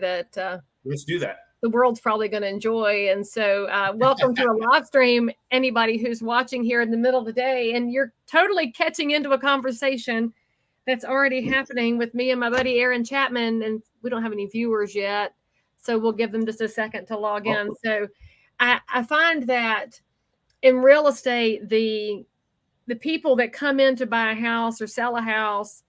that Let's do that. the world's probably going to enjoy. And so, welcome to a live stream, anybody who's watching here in the middle of the day, and you're totally catching into a conversation that's already happening with me and my buddy Aaron Chapman. And we don't have any viewers yet, so we'll give them just a second to log in. So, I find that in real estate, the people that come in to buy a house or sell a house,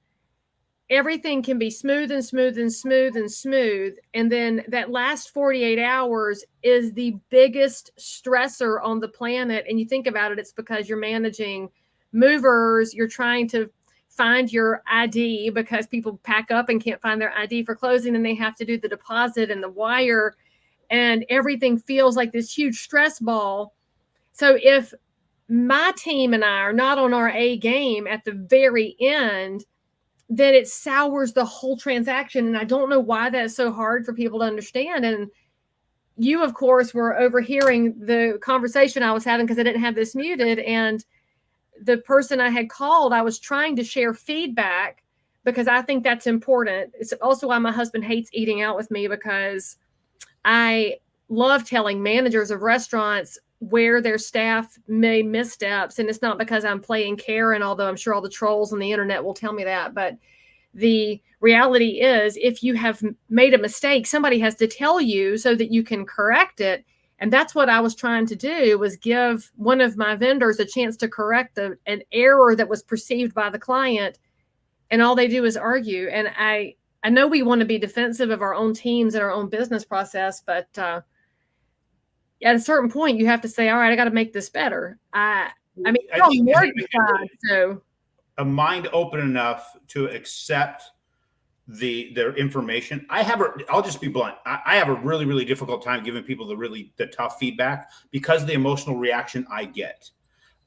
everything can be smooth and smooth and smooth and smooth. And then that last 48 hours is the biggest stressor on the planet. And you think about it, it's because you're managing movers, you're trying to find your ID because people pack up and can't find their ID for closing, and they have to do the deposit and the wire, and everything feels like this huge stress ball. So if my team and I are not on our A game at the very end, then it sours the whole transaction. And I don't know why that's so hard for people to understand. And you, of course, were overhearing the conversation I was having because I didn't have this muted. And the person I had called, I was trying to share feedback because I think that's important. It's also why my husband hates eating out with me, because I love telling managers of restaurants where their staff made missteps. And it's not because I'm playing Karen, although I'm sure all the trolls on the internet will tell me that. But the reality is, if you have made a mistake, somebody has to tell you so that you can correct it. And that's what I was trying to do, was give one of my vendors a chance to correct an error that was perceived by the client. And all they do is argue. And I know we want to be defensive of our own teams and our own business process, but at a certain point, you have to say, all right, I got to make this better. I mean, I think more side, so a mind open enough to accept their information. I'll just be blunt. I have a really, really difficult time giving people the tough feedback because of the emotional reaction I get.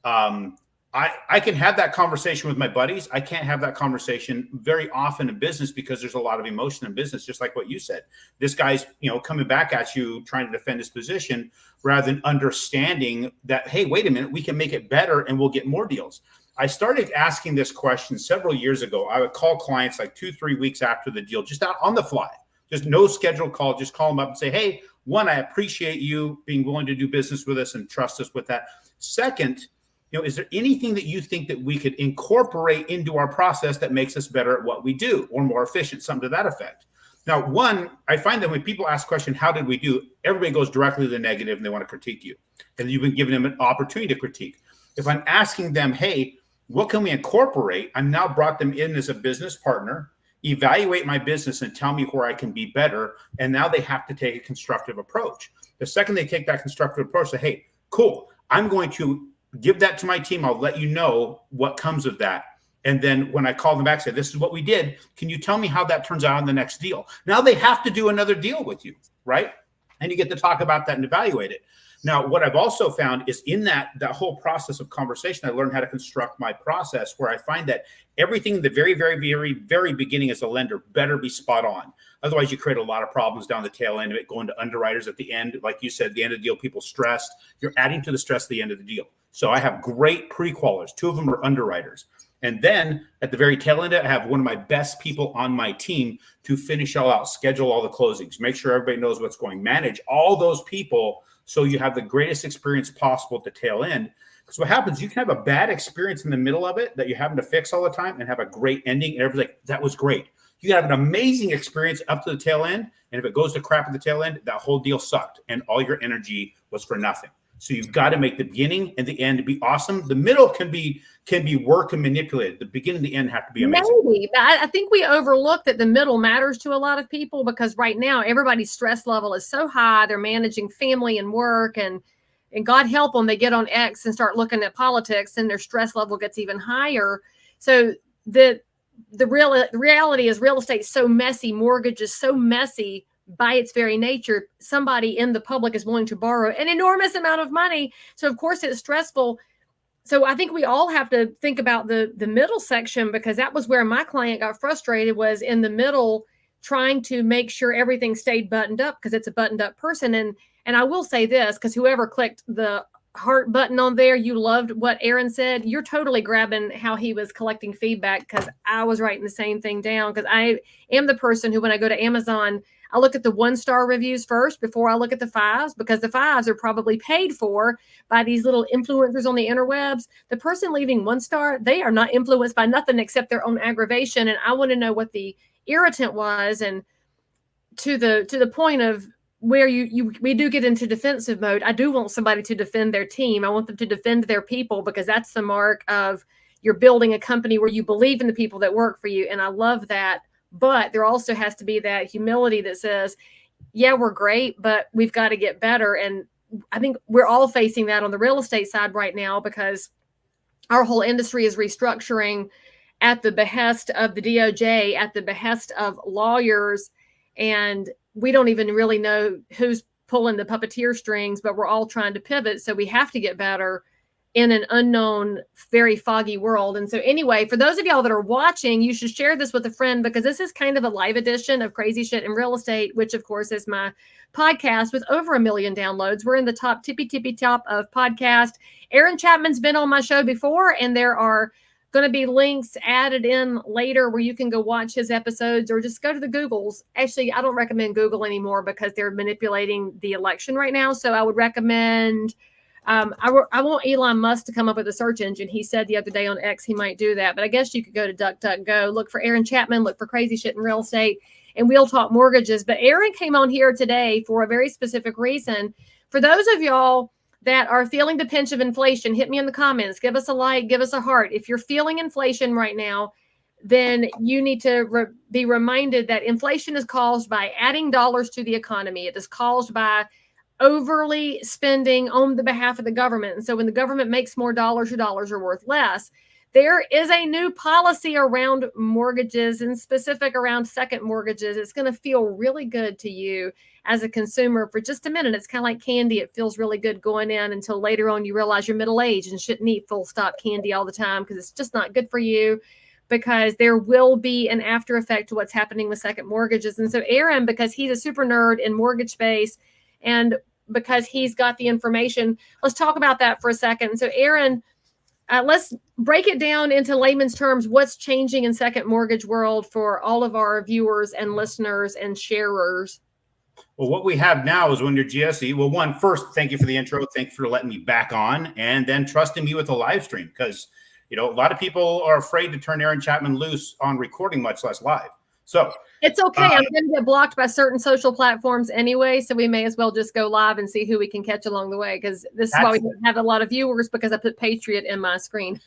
I can have that conversation with my buddies. I can't have that conversation very often in business because there's a lot of emotion in business, just like what you said. This guy's, coming back at you trying to defend his position rather than understanding that, hey, wait a minute, we can make it better and we'll get more deals. I started asking this question several years ago. I would call clients like 2-3 weeks after the deal, just out on the fly, just no scheduled call, just call them up and say, hey, one, I appreciate you being willing to do business with us and trust us with that. Second, is there anything that you think that we could incorporate into our process that makes us better at what we do or more efficient, something to that effect? Now, one, I find that when people ask the question, how did we do? Everybody goes directly to the negative and they want to critique you. And you've been giving them an opportunity to critique. If I'm asking them, hey, what can we incorporate? I'm now brought them in as a business partner, evaluate my business and tell me where I can be better. And now they have to take a constructive approach. The second they take that constructive approach, say, hey, cool, I'm going to give that to my team. I'll let you know what comes of that. And then when I call them back, say, this is what we did. Can you tell me how that turns out on the next deal? Now they have to do another deal with you, right? And you get to talk about that and evaluate it. Now, what I've also found is in that whole process of conversation, I learned how to construct my process where I find that everything in the very, very, very, very beginning as a lender better be spot on. Otherwise, you create a lot of problems down the tail end of it, going to underwriters at the end. Like you said, the end of the deal, people stressed. You're adding to the stress at the end of the deal. So I have great pre-qualers. 2 of them are underwriters. And then at the very tail end, I have one of my best people on my team to finish all out, schedule all the closings, make sure everybody knows what's going, manage all those people so you have the greatest experience possible at the tail end. Because what happens, you can have a bad experience in the middle of it that you're having to fix all the time and have a great ending. And everybody's like, that was great. You have an amazing experience up to the tail end. And if it goes to crap at the tail end, that whole deal sucked. And all your energy was for nothing. So you've got to make the beginning and the end to be awesome. The middle can be worked and manipulated. The beginning and the end have to be amazing. Maybe, but I think we overlook that the middle matters to a lot of people, because right now everybody's stress level is so high. They're managing family and work, and God help them, they get on X and start looking at politics, and their stress level gets even higher. So the reality is real estate is so messy. Mortgage is so messy. By its very nature, somebody in the public is willing to borrow an enormous amount of money. So of course it's stressful. So I think we all have to think about the middle section, because that was where my client got frustrated, was in the middle, trying to make sure everything stayed buttoned up, because it's a buttoned up person. And I will say this, because whoever clicked the heart button on there, you loved what Aaron said, you're totally grabbing how he was collecting feedback, because I was writing the same thing down, because I am the person who, when I go to Amazon, I look at the 1-star reviews first before I look at the 5s, because the 5s are probably paid for by these little influencers on the interwebs. The person leaving 1 star, they are not influenced by nothing except their own aggravation. And I want to know what the irritant was. And to the point of where we do get into defensive mode, I do want somebody to defend their team. I want them to defend their people, because that's the mark of you're building a company where you believe in the people that work for you. And I love that. But there also has to be that humility that says, yeah, we're great, but we've got to get better. And I think we're all facing that on the real estate side right now, because our whole industry is restructuring at the behest of the DOJ, at the behest of lawyers. And we don't even really know who's pulling the puppeteer strings, but we're all trying to pivot. So we have to get better in an unknown, very foggy world. And so anyway, for those of y'all that are watching, you should share this with a friend, because this is kind of a live edition of Crazy Shit in Real Estate, which of course is my podcast with over 1 million downloads. We're in the top tippy top of podcast. Aaron Chapman's been on my show before, and there are going to be links added in later where you can go watch his episodes, or just go to the Googles. Actually, I don't recommend Google anymore, because they're manipulating the election right now. So I would recommend, I want Elon Musk to come up with a search engine. He said the other day on X he might do that, but I guess you could go to DuckDuckGo, look for Aaron Chapman, look for Crazy Shit in Real Estate, and we'll talk mortgages. But Aaron came on here today for a very specific reason. For those of y'all that are feeling the pinch of inflation, hit me in the comments, give us a like, give us a heart. If you're feeling inflation right now, then you need to be reminded that inflation is caused by adding dollars to the economy. It is caused by overly spending on the behalf of the government. And so when the government makes more dollars, your dollars are worth less. There is a new policy around mortgages, and specific around second mortgages. It's going to feel really good to you as a consumer for just a minute. It's kind of like candy. It feels really good going in until later on you realize you're middle-aged and shouldn't eat full stop candy all the time, because it's just not good for you, because there will be an after effect to what's happening with second mortgages. And so Aaron, because he's a super nerd in mortgage space, and because he's got the information, let's talk about that for a second. So Aaron, let's break it down into layman's terms. What's changing in second mortgage world for all of our viewers and listeners and sharers? Well, what we have now is when your GSE, well, one, first, thank you for the intro. Thank you for letting me back on, and then trusting me with a live stream, because, a lot of people are afraid to turn Aaron Chapman loose on recording, much less live. So it's okay. I'm going to get blocked by certain social platforms anyway, so we may as well just go live and see who we can catch along the way, because this is why we don't have a lot of viewers, because I put Patriot in my screen.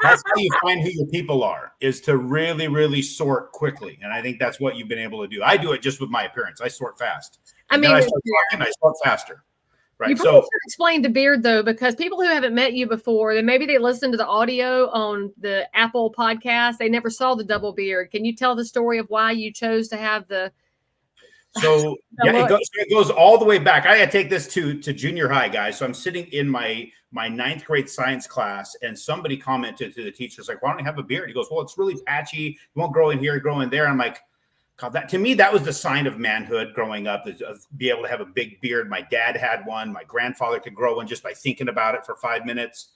That's how you find who your people are, is to really, really sort quickly. And I think that's what you've been able to do. I do it just with my appearance. I sort fast. I sort faster. Right. You probably should explain the beard, though, because people who haven't met you before, then maybe they listened to the audio on the Apple podcast. They never saw the double beard. Can you tell the story of why you chose to have the? So it goes all the way back. I had to take this to junior high, guys. So I'm sitting in my 9th grade science class, and somebody commented to the teacher, like, "Why don't you have a beard?" He goes, "Well, it's really patchy. You won't grow in here, grow in there." I'm like, God, that to me, that was the sign of manhood growing up, is be able to have a big beard. My dad had one. My grandfather could grow one just by thinking about it for 5 minutes.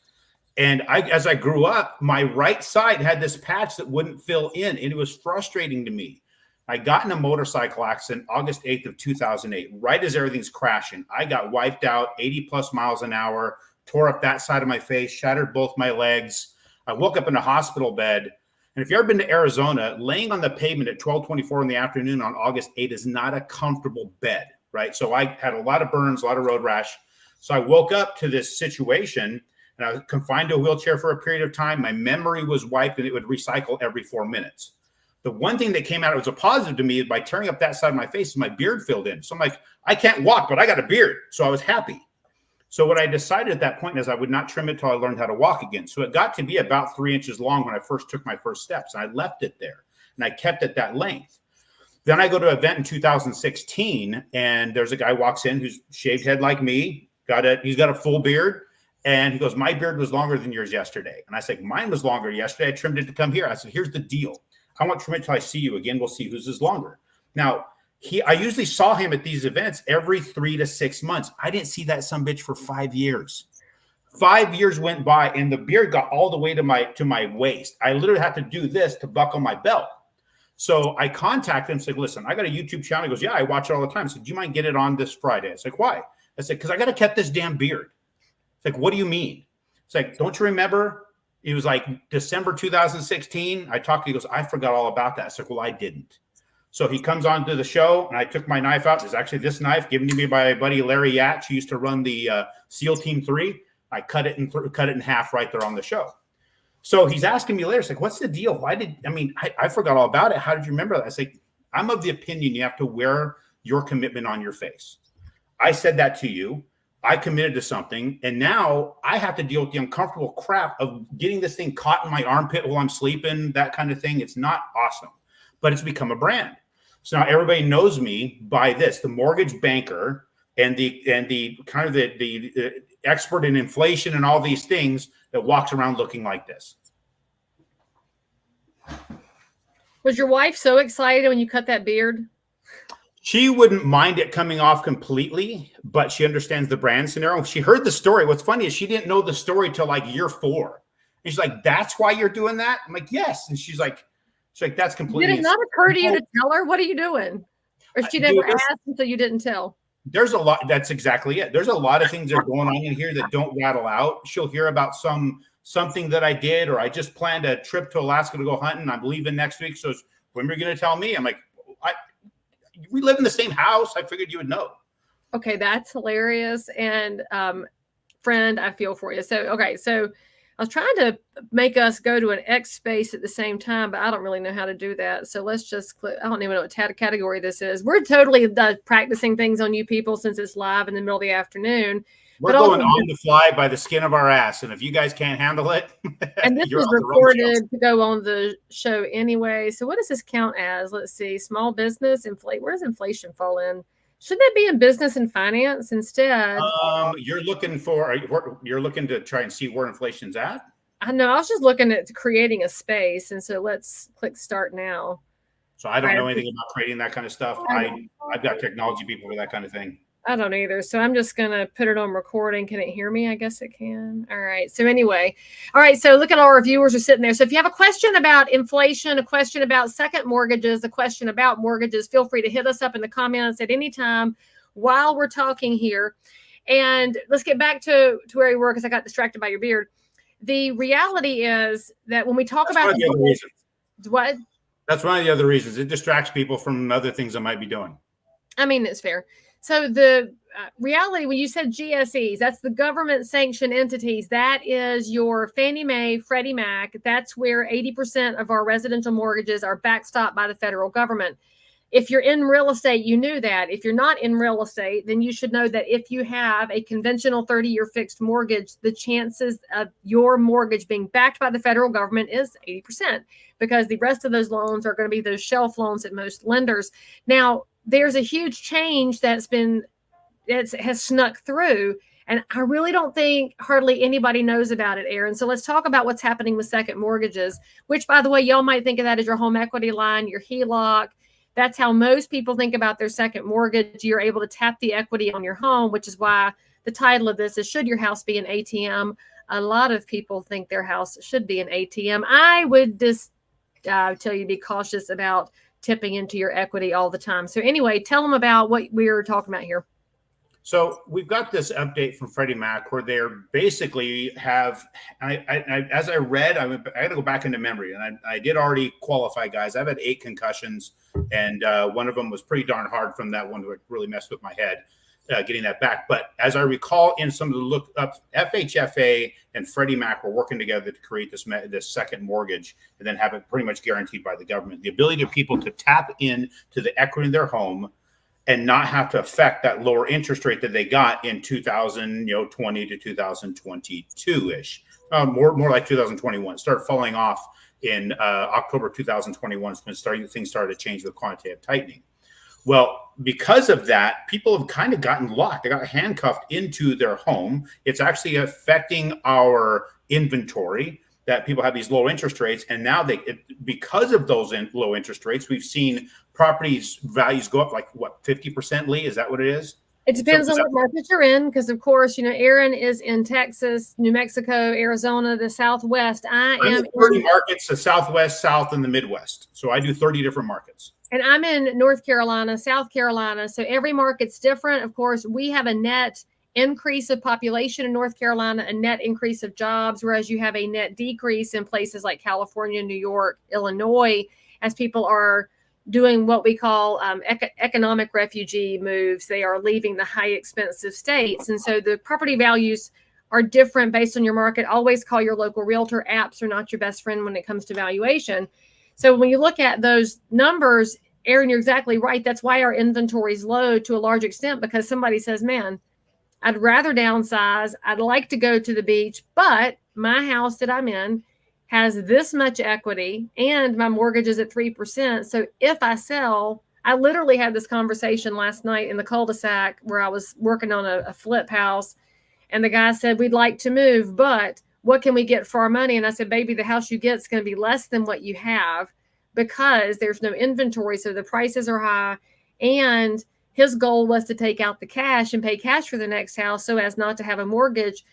And as I grew up, my right side had this patch that wouldn't fill in, and it was frustrating to me. I got in a motorcycle accident August 8th of 2008, right as everything's crashing. I got wiped out, 80 plus miles an hour, tore up that side of my face, shattered both my legs. I woke up in a hospital bed. And if you've ever been to Arizona, laying on the pavement at 12:24 in the afternoon on August 8th is not a comfortable bed, right? So I had a lot of burns, a lot of road rash. So I woke up to this situation, and I was confined to a wheelchair for a period of time. My memory was wiped, and it would recycle every 4 minutes. The one thing that came out, it was a positive to me, is by tearing up that side of my face, my beard filled in. So I'm like, I can't walk, but I got a beard. So I was happy. So what I decided at that point is I would not trim it till I learned how to walk again. So it got to be about 3 inches long when I first took my first steps. And I left it there, and I kept it that length. Then I go to an event in 2016, and there's a guy walks in who's shaved head like me. He's got a full beard. And he goes, "My beard was longer than yours yesterday." And I said, "Mine was longer yesterday. I trimmed it to come here." I said, "Here's the deal. I won't trim it till I see you again. We'll see whose is longer." Now, I usually saw him at these events every 3 to 6 months. I didn't see that sumbitch for 5 years. 5 years went by and the beard got all the way to my waist. I literally had to do this to buckle my belt. So I contacted him, said, listen, I got a YouTube channel. He goes, yeah, I watch it all the time. I said, do you mind getting it on this Friday? I said, why? I said, because I got to cut this damn beard. It's like, what do you mean? It's like, don't you remember? It was like December 2016. I talked to him. He goes, I forgot all about that. I said, well, I didn't. So he comes on to the show, and I took my knife out. It's actually this knife given to me by my buddy Larry Yatch, who used to run the SEAL Team 3. I cut it in half right there on the show. So he's asking me later, it's like, what's the deal? I forgot all about it. How did you remember that? I say, I'm of the opinion you have to wear your commitment on your face. I said that to you. I committed to something, and now I have to deal with the uncomfortable crap of getting this thing caught in my armpit while I'm sleeping, that kind of thing. It's not awesome, but it's become a brand. So now everybody knows me by this, the mortgage banker and the kind of the expert in inflation and all these things that walks around looking like this. Was your wife so excited when you cut that beard? She wouldn't mind it coming off completely, but she understands the brand scenario. She heard the story. What's funny is she didn't know the story till like year 4. And she's like, that's why you're doing that? I'm like, yes. And she's like, that's completely. Did it not occur to you to tell her? What are you doing? Or she never asked until you didn't tell? There's a lot. That's exactly it. There's a lot of things that are going on in here that don't rattle out. She'll hear about something that I did, or I just planned a trip to Alaska to go hunting. I'm leaving next week. So when are you going to tell me? I'm like, we live in the same house. I figured you would know. Okay, that's hilarious. And friend, I feel for you. So I was trying to make us go to an X space at the same time, but I don't really know how to do that. So let's just click. I don't even know what category this is. We're totally practicing things on you people since it's live in the middle of the afternoon. We're going on the fly by the skin of our ass. And if you guys can't handle it, and this was recorded to go on the show anyway. So what does this count as? Let's see. Small business, where does inflation fall in? Should that be in business and finance instead? You're looking to try and see where inflation's at? I know. I was just looking at creating a space. And so let's click start now. So I don't know anything about creating that kind of stuff. I've got technology people for that kind of thing. I don't either. So I'm just going to put it on recording. Can it hear me? I guess it can. All right. So anyway. All right. So look at all our viewers are sitting there. So if you have a question about inflation, a question about second mortgages, a question about mortgages, feel free to hit us up in the comments at any time while we're talking here. And let's get back to where we were because I got distracted by your beard. The reality is that when we talk about the other reasons. What? That's one of the other reasons. It distracts people from other things I might be doing. I mean, it's fair. So the reality, when you said GSEs, that's the government sanctioned entities. That is your Fannie Mae, Freddie Mac. That's where 80% of our residential mortgages are backstopped by the federal government. If you're in real estate, you knew that. If you're not in real estate, then you should know that if you have a conventional 30-year fixed mortgage, the chances of your mortgage being backed by the federal government is 80% because the rest of those loans are going to be those shelf loans at most lenders. Now, there's a huge change has snuck through. And I really don't think hardly anybody knows about it, Aaron. So let's talk about what's happening with second mortgages, which, by the way, y'all might think of that as your home equity line, your HELOC. That's how most people think about their second mortgage. You're able to tap the equity on your home, which is why the title of this is Should Your House Be an ATM? A lot of people think their house should be an ATM. I would just tell you to be cautious about tipping into your equity all the time. So anyway, tell them about what we're talking about here. So we've got this update from Freddie Mac where they're basically have, as I read, I had to go back into memory, and I did already qualify, guys. I've had 8 concussions, and one of them was pretty darn hard from that one that really messed with my head, getting that back. But as I recall in some of the look up, FHFA and Freddie Mac were working together to create this second mortgage and then have it pretty much guaranteed by the government. The ability of people to tap in to the equity in their home and not have to affect that lower interest rate that they got in 2020 to 2022-ish, more like 2021. Started falling off in October 2021 when things started to change with quantitative tightening. Well, because of that, people have kind of gotten locked. They got handcuffed into their home. It's actually affecting our inventory that people have these low interest rates. And now because of those low interest rates, we've seen properties values go up like what, 50%, Lee? Is that what it is? It depends on what market you're in, because of course, Aaron is in Texas, New Mexico, Arizona, the Southwest. I'm in 30 markets, the Southwest, South, and the Midwest. So I do 30 different markets. And I'm in North Carolina, South Carolina. So every market's different. Of course, we have a net increase of population in North Carolina, a net increase of jobs, whereas you have a net decrease in places like California, New York, Illinois, as people are doing what we call economic refugee moves. They are leaving the high expensive states. And so the property values are different based on your market. Always call your local realtor. Apps are not your best friend when it comes to valuation. So when you look at those numbers, Aaron, you're exactly right. That's why our inventory is low to a large extent, because somebody says, man, I'd rather downsize. I'd like to go to the beach, but my house that I'm in has this much equity and my mortgage is at 3%. So if I sell, I literally had this conversation last night in the cul-de-sac where I was working on a flip house. And the guy said, we'd like to move, but what can we get for our money? And I said, baby, the house you get is going to be less than what you have because there's no inventory. So the prices are high. And his goal was to take out the cash and pay cash for the next house so as not to have a mortgage.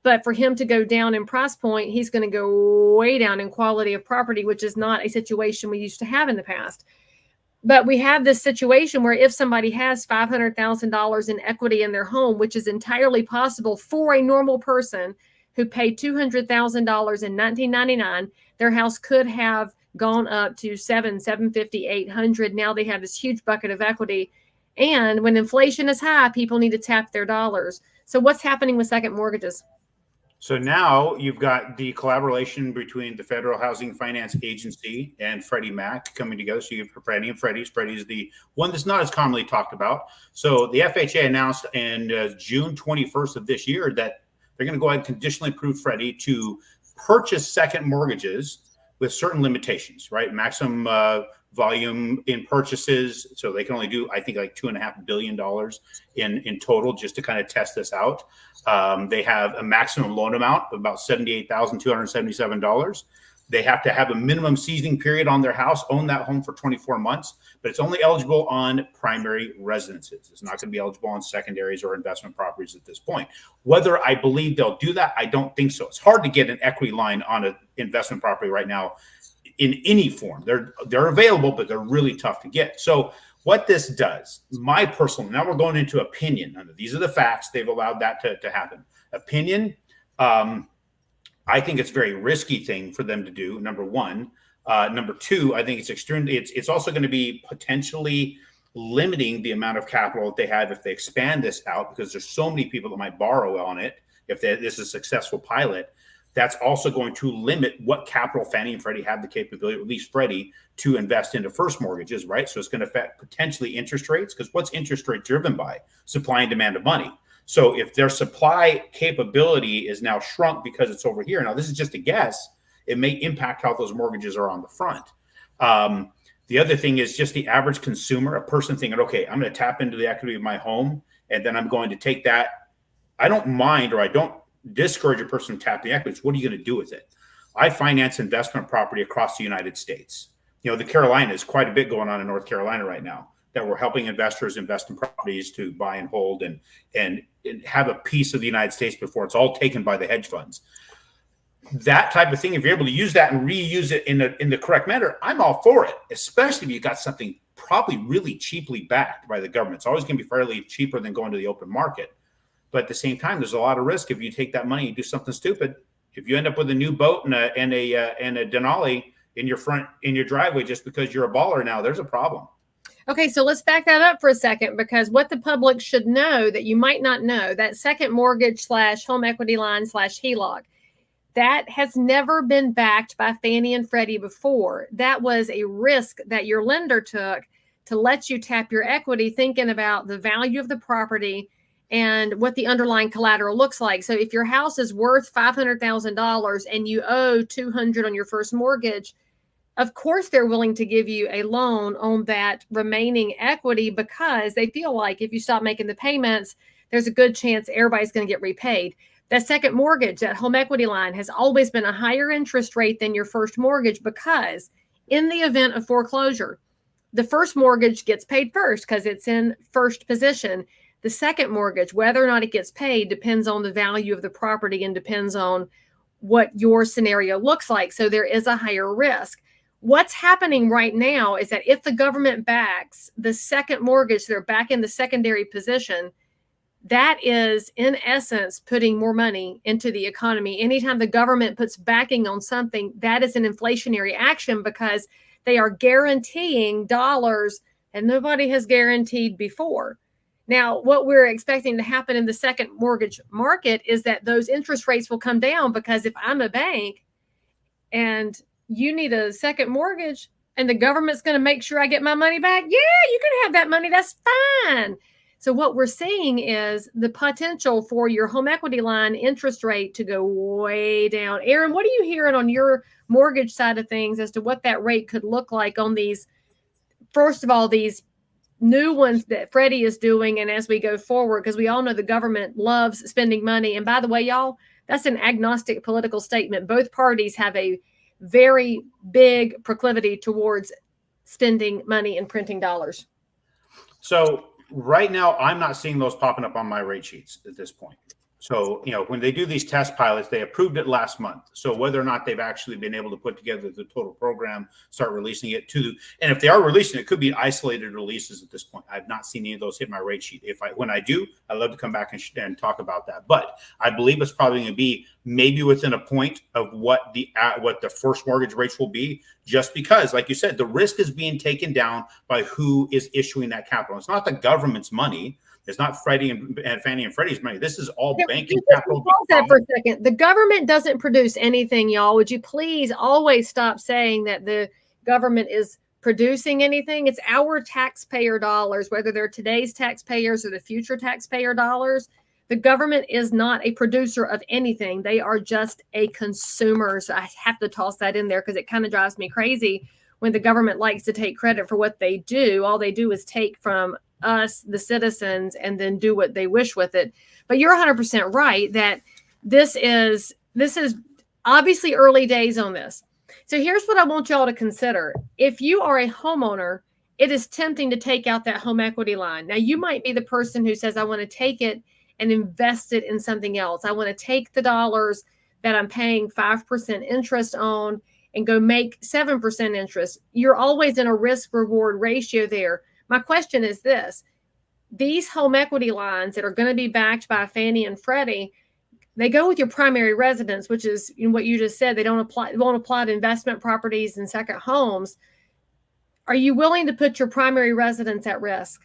But for him to go down in price point, he's going to go way down in quality of property, which is not a situation we used to have in the past. But we have this situation where if somebody has $500,000 in equity in their home, which is entirely possible for a normal person who paid $200,000 in 1999, their house could have gone up to $750,000, $800,000. Now they have this huge bucket of equity. And when inflation is high, people need to tap their dollars. So what's happening with second mortgages? So now you've got the collaboration between the Federal Housing Finance Agency and Freddie Mac coming together. So you have Freddie and Freddie. Freddie is the one that's not as commonly talked about. So the FHA announced in June 21st of this year that they're going to go ahead and conditionally approve Freddie to purchase second mortgages with certain limitations, right? Maximum volume in purchases. So they can only do, I think, like $2.5 billion in total just to kind of test this out. They have a maximum loan amount of about $78,277. They have to have a minimum seasoning period on their house, own that home for 24 months, but it's only eligible on primary residences. It's not going to be eligible on secondaries or investment properties at this point. Whether I believe they'll do that, I don't think so. It's hard to get an equity line on an investment property right now in any form. They're available, but they're really tough to get. So what this does, my personal, now we're going into opinion. These are the facts. They've allowed that to happen. Opinion, I think it's a very risky thing for them to do, number one. Number two, I think it's also going to be potentially limiting the amount of capital that they have if they expand this out, because there's so many people that might borrow on it. If this is a successful pilot, that's also going to limit what capital Fannie and Freddie have the capability, or at least Freddie, to invest into first mortgages, right? So it's going to affect potentially interest rates, because what's interest rate driven by? Supply and demand of money. So if their supply capability is now shrunk because it's over here, now this is just a guess, it may impact how those mortgages are on the front. The other thing is just the average consumer, a person thinking, okay, I'm going to tap into the equity of my home, and then I'm going to take that. I don't mind, or I don't discourage a person from tapping the equity. What are you going to do with it? I finance investment property across the United States. The Carolinas, quite a bit going on in North Carolina right now, that we're helping investors invest in properties to buy and hold and have a piece of the United States before it's all taken by the hedge funds. That type of thing, if you're able to use that and reuse it in the correct manner, I'm all for it, especially if you've got something probably really cheaply backed by the government. It's always going to be fairly cheaper than going to the open market. But at the same time, there's a lot of risk if you take that money and do something stupid. If you end up with a new boat and a Denali in your driveway just because you're a baller now, there's a problem. Okay, so let's back that up for a second, because what the public should know that you might not know, that second mortgage / home equity line / HELOC, that has never been backed by Fannie and Freddie before. That was a risk that your lender took to let you tap your equity, thinking about the value of the property and what the underlying collateral looks like. So if your house is worth $500,000 and you owe $200,000 on your first mortgage, of course they're willing to give you a loan on that remaining equity, because they feel like if you stop making the payments, there's a good chance everybody's going to get repaid. That second mortgage, that home equity line, has always been a higher interest rate than your first mortgage, because in the event of foreclosure, the first mortgage gets paid first because it's in first position. The second mortgage, whether or not it gets paid, depends on the value of the property and depends on what your scenario looks like. So there is a higher risk. What's happening right now is that if the government backs the second mortgage, they're back in the secondary position. That is, in essence, putting more money into the economy. Anytime the government puts backing on something, that is an inflationary action because they are guaranteeing dollars and nobody has guaranteed before. Now, what we're expecting to happen in the second mortgage market is that those interest rates will come down because if I'm a bank and you need a second mortgage and the government's going to make sure I get my money back, yeah, you can have that money. That's fine. So what we're seeing is the potential for your home equity line interest rate to go way down. Aaron, what are you hearing on your mortgage side of things as to what that rate could look like on these, first of all, these new ones that Freddie is doing, and as we go forward, because we all know the government loves spending money. And by the way, y'all, that's an agnostic political statement. Both parties have a very big proclivity towards spending money and printing dollars. So right now, I'm not seeing those popping up on my rate sheets at this point. So, when they do these test pilots, they approved it last month. So whether or not they've actually been able to put together the total program, start releasing it and if they are releasing it, could be isolated releases at this point. I've not seen any of those hit my rate sheet. When I do, I'd love to come back and talk about that. But I believe it's probably going to be maybe within a point of what the first mortgage rates will be, just because, like you said, the risk is being taken down by who is issuing that capital. It's not the government's money. It's not Freddie and Fannie and Freddie's money. This is all banking capital. Pause that for a second. The government doesn't produce anything, y'all. Would you please always stop saying that the government is producing anything? It's our taxpayer dollars, whether they're today's taxpayers or the future taxpayer dollars. The government is not a producer of anything. They are just a consumer. So I have to toss that in there because it kind of drives me crazy when the government likes to take credit for what they do. All they do is take from us, the citizens, and then do what they wish with it. But you're 100% right that this is obviously early days on this. So here's what I want y'all to consider. If you are a homeowner, it is tempting to take out that home equity line. Now, you might be the person who says, I want to take it and invest it in something else. I want to take the dollars that I'm paying 5% interest on and go make 7% interest. You're always in a risk reward ratio there. My question is this: these home equity lines that are going to be backed by Fannie and Freddie, they go with your primary residence, which is what you just said. They won't apply to investment properties and second homes. Are you willing to put your primary residence at risk?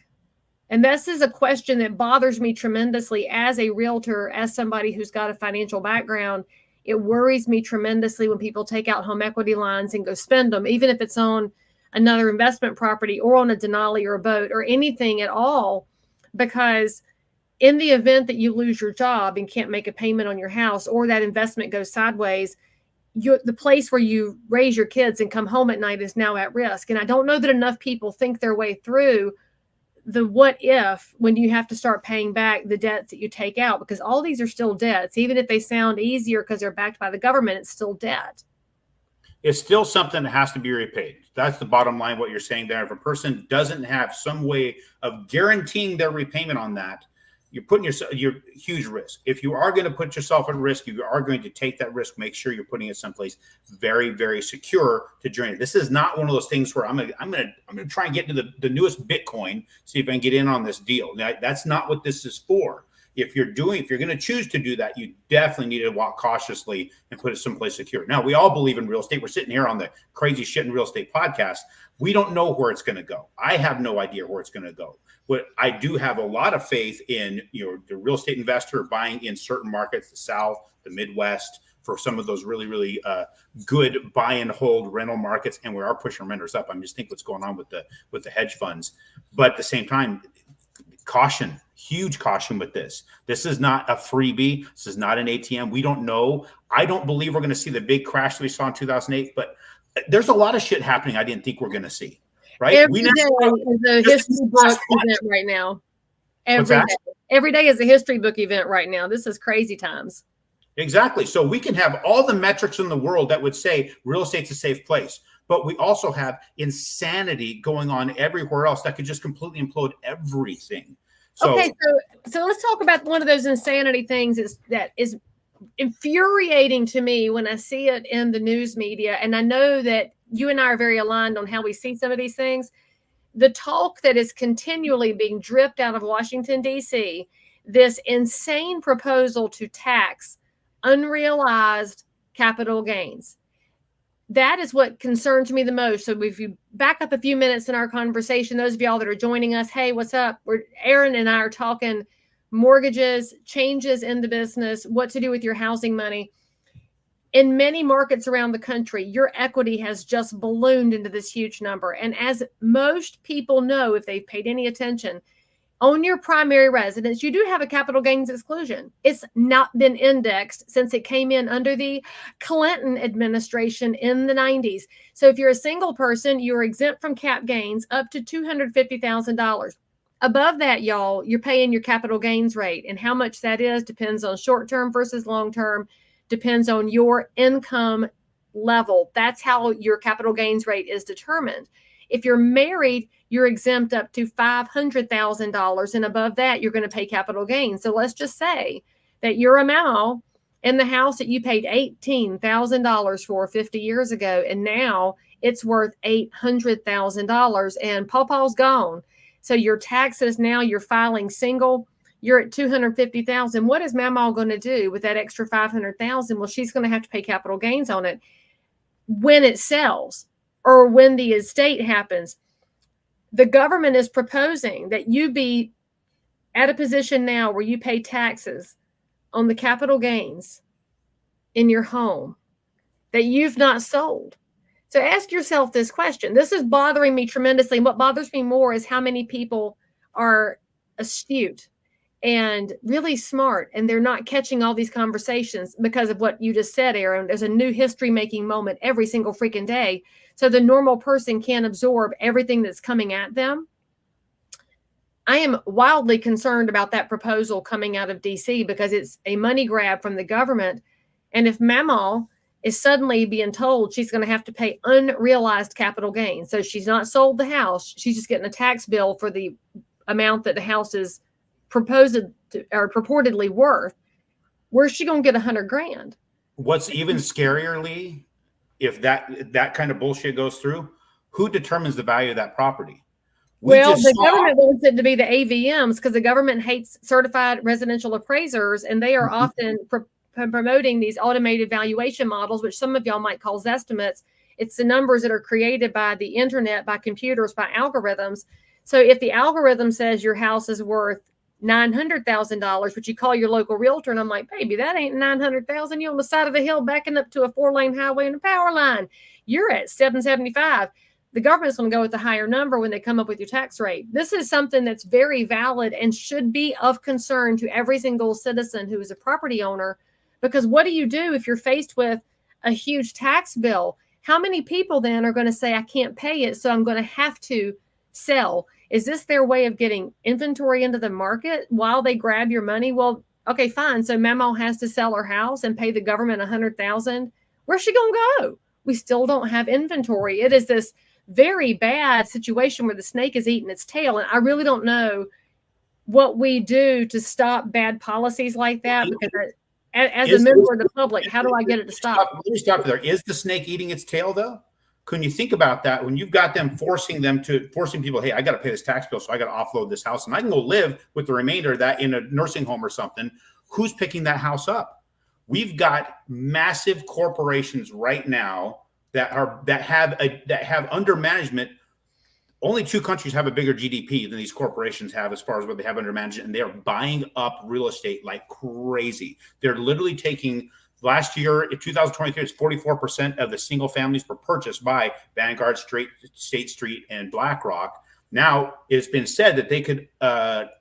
And this is a question that bothers me tremendously as a realtor, as somebody who's got a financial background. It worries me tremendously when people take out home equity lines and go spend them, even if it's on another investment property or on a Denali or a boat or anything at all, because in the event that you lose your job and can't make a payment on your house, or that investment goes sideways, the place where you raise your kids and come home at night is now at risk. And I don't know that enough people think their way through the what if when you have to start paying back the debts that you take out, because all these are still debts. Even if they sound easier because they're backed by the government, it's still debt. It's still something that has to be repaid. That's the bottom line, what you're saying there. If a person doesn't have some way of guaranteeing their repayment on that, you're putting you're huge risk. If you are going to put yourself at risk, if you are going to take that risk, make sure you're putting it someplace very, very secure to join it. This is not one of those things where I'm gonna try and get into the newest Bitcoin, see if I can get in on this deal. Now, that's not what this is for. If you're going to choose to do that, you definitely need to walk cautiously and put it someplace secure. Now, we all believe in real estate. We're sitting here on the Crazy Shit in Real Estate podcast. We don't know where it's going to go. I have no idea where it's going to go. But I do have a lot of faith in the real estate investor buying in certain markets, the South, the Midwest, for some of those really, really good buy and hold rental markets. And we are pushing renters up. I just think what's going on with the hedge funds. But at the same time, caution, huge caution with this. This is not a freebie. This is not an ATM. We don't know. I don't believe we're going to see the big crash that we saw in 2008, but there's a lot of shit happening I didn't think we're going to see, right? Every day is a history book event right now. Every day is a history book event right now. This is crazy times. Exactly. So we can have all the metrics in the world that would say real estate's a safe place. But we also have insanity going on everywhere else that could just completely implode everything. So, okay, so let's talk about one of those insanity things that is infuriating to me when I see it in the news media. And I know that you and I are very aligned on how we see some of these things. The talk that is continually being dripped out of Washington, D.C., this insane proposal to tax unrealized capital gains. That is what concerns me the most. So if you back up a few minutes in our conversation, those of y'all that are joining us, hey, what's up? Aaron and I are talking mortgages, changes in the business, what to do with your housing money. In many markets around the country, your equity has just ballooned into this huge number. And as most people know, if they've paid any attention, on your primary residence, you do have a capital gains exclusion. It's not been indexed since it came in under the Clinton administration in the 90s. So if you're a single person, you're exempt from cap gains up to $250,000. Above that, y'all, you're paying your capital gains rate. And how much that is depends on short-term versus long-term, depends on your income level. That's how your capital gains rate is determined. If you're married, you're exempt up to $500,000. And above that, you're going to pay capital gains. So let's just say that you're a Mao in the house that you paid $18,000 for 50 years ago. And now it's worth $800,000 and Pawpaw's gone. So your taxes now, you're filing single, you're at $250,000. What is Mama going to do with that extra $500,000? Well, she's going to have to pay capital gains on it when it sells or when the estate happens. The government is proposing that you be at a position now where you pay taxes on the capital gains in your home that you've not sold. So ask yourself this question. This is bothering me tremendously. And what bothers me more is how many people are astute and really smart, and they're not catching all these conversations because of what you just said, Aaron. There's a new history-making moment every single freaking day. So the normal person can't absorb everything that's coming at them. I am wildly concerned about that proposal coming out of DC because it's a money grab from the government. And if Mama is suddenly being told she's going to have to pay unrealized capital gains, so she's not sold the house, she's just getting a tax bill for the amount that the house is proposed to, or purportedly worth, where's she going to get $100,000? What's even scarier, Lee, if that kind of bullshit goes through, who determines the value of that property? Well, the government wants it to be the AVMs because the government hates certified residential appraisers, and they are often promoting these automated valuation models, which some of y'all might call Zestimates. It's the numbers that are created by the internet, by computers, by algorithms. So if the algorithm says your house is worth $900,000, but you call your local realtor, and I'm like, baby, that ain't $900,000. You're on the side of the hill backing up to a 4-lane highway and a power line. You're at $775,000. The government's going to go with the higher number when they come up with your tax rate. This is something that's very valid and should be of concern to every single citizen who is a property owner, because what do you do if you're faced with a huge tax bill? How many people then are going to say, I can't pay it, so I'm going to have to sell? Is this their way of getting inventory into the market while they grab your money? Well, okay, fine. So Mama has to sell her house and pay the government $100,000. Where's she going to go? We still don't have inventory. It is this very bad situation where the snake is eating its tail. And I really don't know what we do to stop bad policies like that, because as a member of the public, how do I get it to stop? Let me stop there. Is the snake eating its tail, though? Can you think about that when you've got them forcing people, hey, I got to pay this tax bill, so I got to offload this house, and I can go live with the remainder of that in a nursing home or something. Who's picking that house up? We've got massive corporations right now that have under management. Only 2 countries have a bigger GDP than these corporations have as far as what they have under management, and they are buying up real estate like crazy. They're literally taking. Last year, in 2023, it's 44% of the single families were purchased by Vanguard, State Street, and BlackRock. Now, it's been said that they could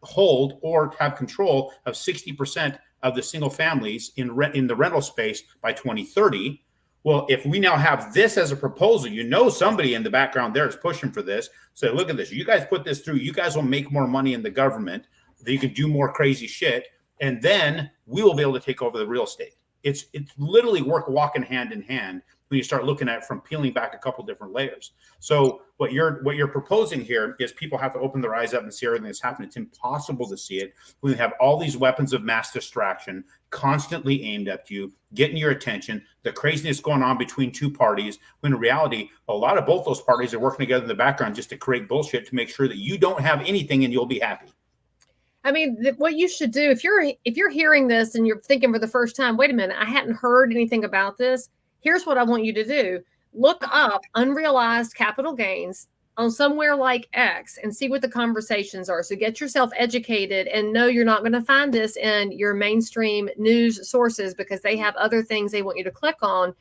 hold or have control of 60% of the single families in the rental space by 2030. Well, if we now have this as a proposal, somebody in the background there is pushing for this. So look at this. You guys put this through. You guys will make more money in the government. You can do more crazy shit. And then we will be able to take over the real estate. It's literally walking hand in hand when you start looking at it from peeling back a couple different layers. So what you're proposing here is people have to open their eyes up and see everything that's happening. It's impossible to see it when you have all these weapons of mass distraction constantly aimed at you, getting your attention, the craziness going on between two parties, when in reality, a lot of both those parties are working together in the background just to create bullshit to make sure that you don't have anything and you'll be happy. I mean, what you should do if you're hearing this and you're thinking for the first time, wait a minute, I hadn't heard anything about this. Here's what I want you to do. Look up unrealized capital gains on somewhere like X and see what the conversations are. So get yourself educated and know you're not going to find this in your mainstream news sources because they have other things they want you to click on.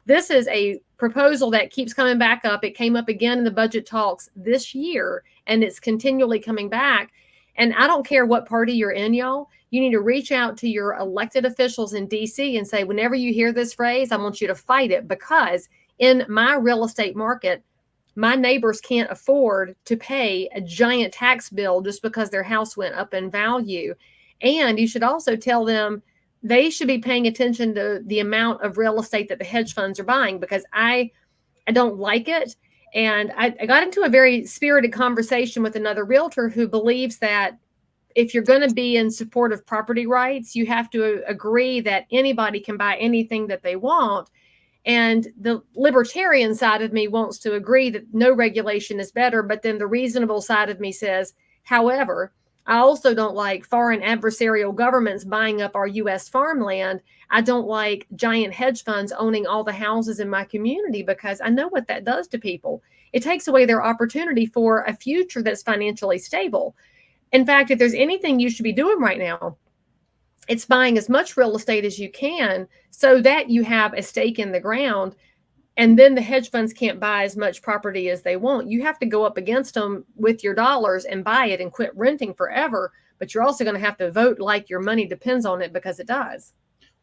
This is a proposal that keeps coming back up. It came up again in the budget talks this year, and it's continually coming back. And I don't care what party you're in, y'all. You need to reach out to your elected officials in DC and say, whenever you hear this phrase, I want you to fight it, because in my real estate market, my neighbors can't afford to pay a giant tax bill just because their house went up in value. And you should also tell them they should be paying attention to the amount of real estate that the hedge funds are buying, because I don't like it. And I got into a very spirited conversation with another realtor who believes that if you're going to be in support of property rights, you have to agree that anybody can buy anything that they want. And the libertarian side of me wants to agree that no regulation is better. But then the reasonable side of me says, however, I also don't like foreign adversarial governments buying up our U.S. farmland. I don't like giant hedge funds owning all the houses in my community, because I know what that does to people. It takes away their opportunity for a future that's financially stable. In fact, if there's anything you should be doing right now, it's buying as much real estate as you can so that you have a stake in the ground. And then the hedge funds can't buy as much property as they want. You have to go up against them with your dollars and buy it and quit renting forever. But you're also going to have to vote like your money depends on it, because it does.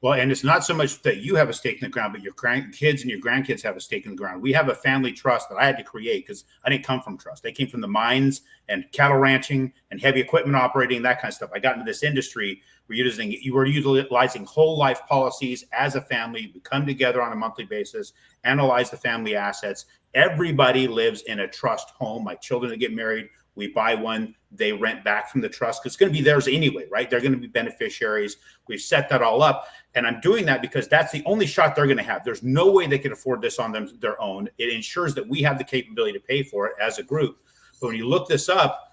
Well, and it's not so much that you have a stake in the ground, but your kids and your grandkids have a stake in the ground. We have a family trust that I had to create because I didn't come from trust. I came from the mines and cattle ranching and heavy equipment operating, that kind of stuff. I got into this industry where you were utilizing whole life policies as a family. We come together on a monthly basis, analyze the family assets. Everybody lives in a trust home. My children that get married, we buy one, they rent back from the trust because it's going to be theirs anyway, right? They're going to be beneficiaries. We've set that all up. And I'm doing that because that's the only shot they're going to have. There's no way they can afford this on their own. It ensures that we have the capability to pay for it as a group. But when you look this up,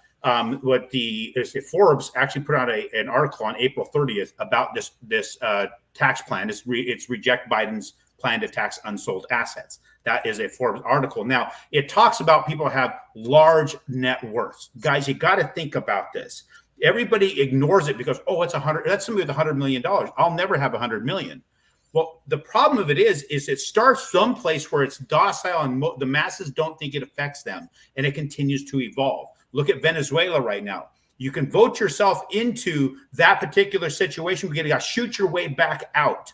Forbes actually put out an article on April 30th about this tax plan. It's reject Biden's plan to tax unsold assets. That is a Forbes article. Now, it talks about people who have large net worths. Guys, you got to think about this. Everybody ignores it because, oh, that's somebody with $100 million. I'll never have $100 million. Well, the problem of it is it starts someplace where it's docile and the masses don't think it affects them, and it continues to evolve. Look at Venezuela right now. You can vote yourself into that particular situation. You got to shoot your way back out.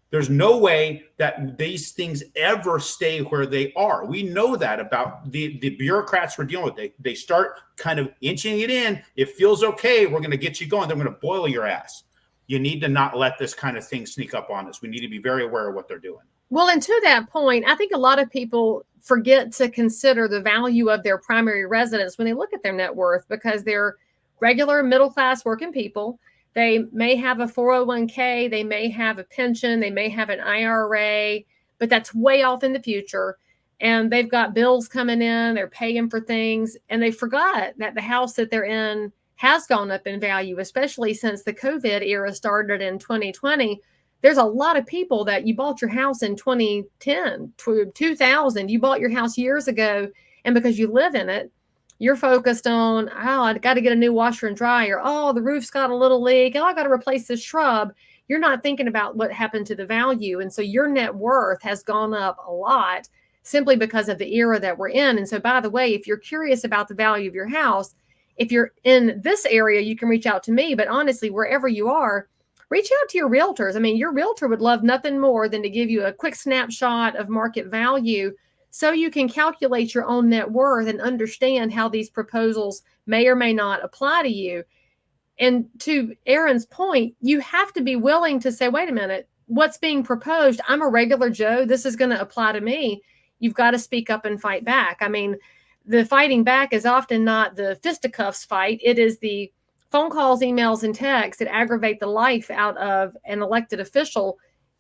There's no way that these things ever stay where they are. We know that about the bureaucrats we're dealing with. They start kind of inching it in. It feels okay. We're going to get you going. They're going to boil your ass. You need to not let this kind of thing sneak up on us. We need to be very aware of what they're doing. Well, and to that point, I think a lot of people forget to consider the value of their primary residence when they look at their net worth, because they're regular middle-class working people. They may have a 401k, they may have a pension, they may have an IRA, but that's way off in the future. And they've got bills coming in, they're paying for things, and they forgot that the house that they're in has gone up in value, especially since the COVID era started in 2020. There's a lot of people that you bought your house in 2010, 2000, you bought your house years ago, and because you live in it, you're focused on, oh, I got to get a new washer and dryer. Oh, the roof's got a little leak. Oh, I got to replace this shrub. You're not thinking about what happened to the value. And so your net worth has gone up a lot simply because of the era that we're in. And so, by the way, if you're curious about the value of your house, if you're in this area, you can reach out to me. But honestly, wherever you are, reach out to your realtors. I mean, your realtor would love nothing more than to give you a quick snapshot of market value, so you can calculate your own net worth and understand how these proposals may or may not apply to you. And to Aaron's point, you have to be willing to say, wait a minute, what's being proposed, I'm a regular Joe. This is going to apply to me. You've got to speak up and fight back. I mean, the fighting back is often not the fisticuffs fight. It is the phone calls, emails, and texts that aggravate the life out of an elected official.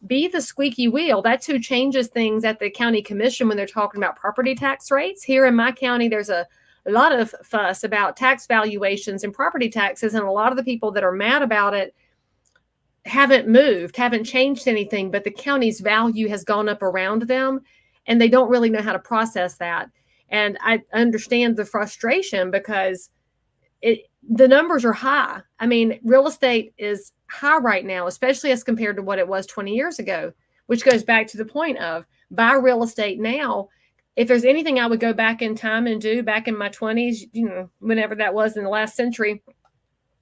Be the squeaky wheel. That's who changes things at the county commission when they're talking about property tax rates. Here in my county, there's a lot of fuss about tax valuations and property taxes, and a lot of the people that are mad about it haven't moved, haven't changed anything, but the county's value has gone up around them, and they don't really know how to process that. And I understand the frustration because the numbers are high. I mean, real estate is high right now, especially as compared to what it was 20 years ago, which goes back to the point of buy real estate now. If there's anything I would go back in time and do back in my 20s, whenever that was in the last century,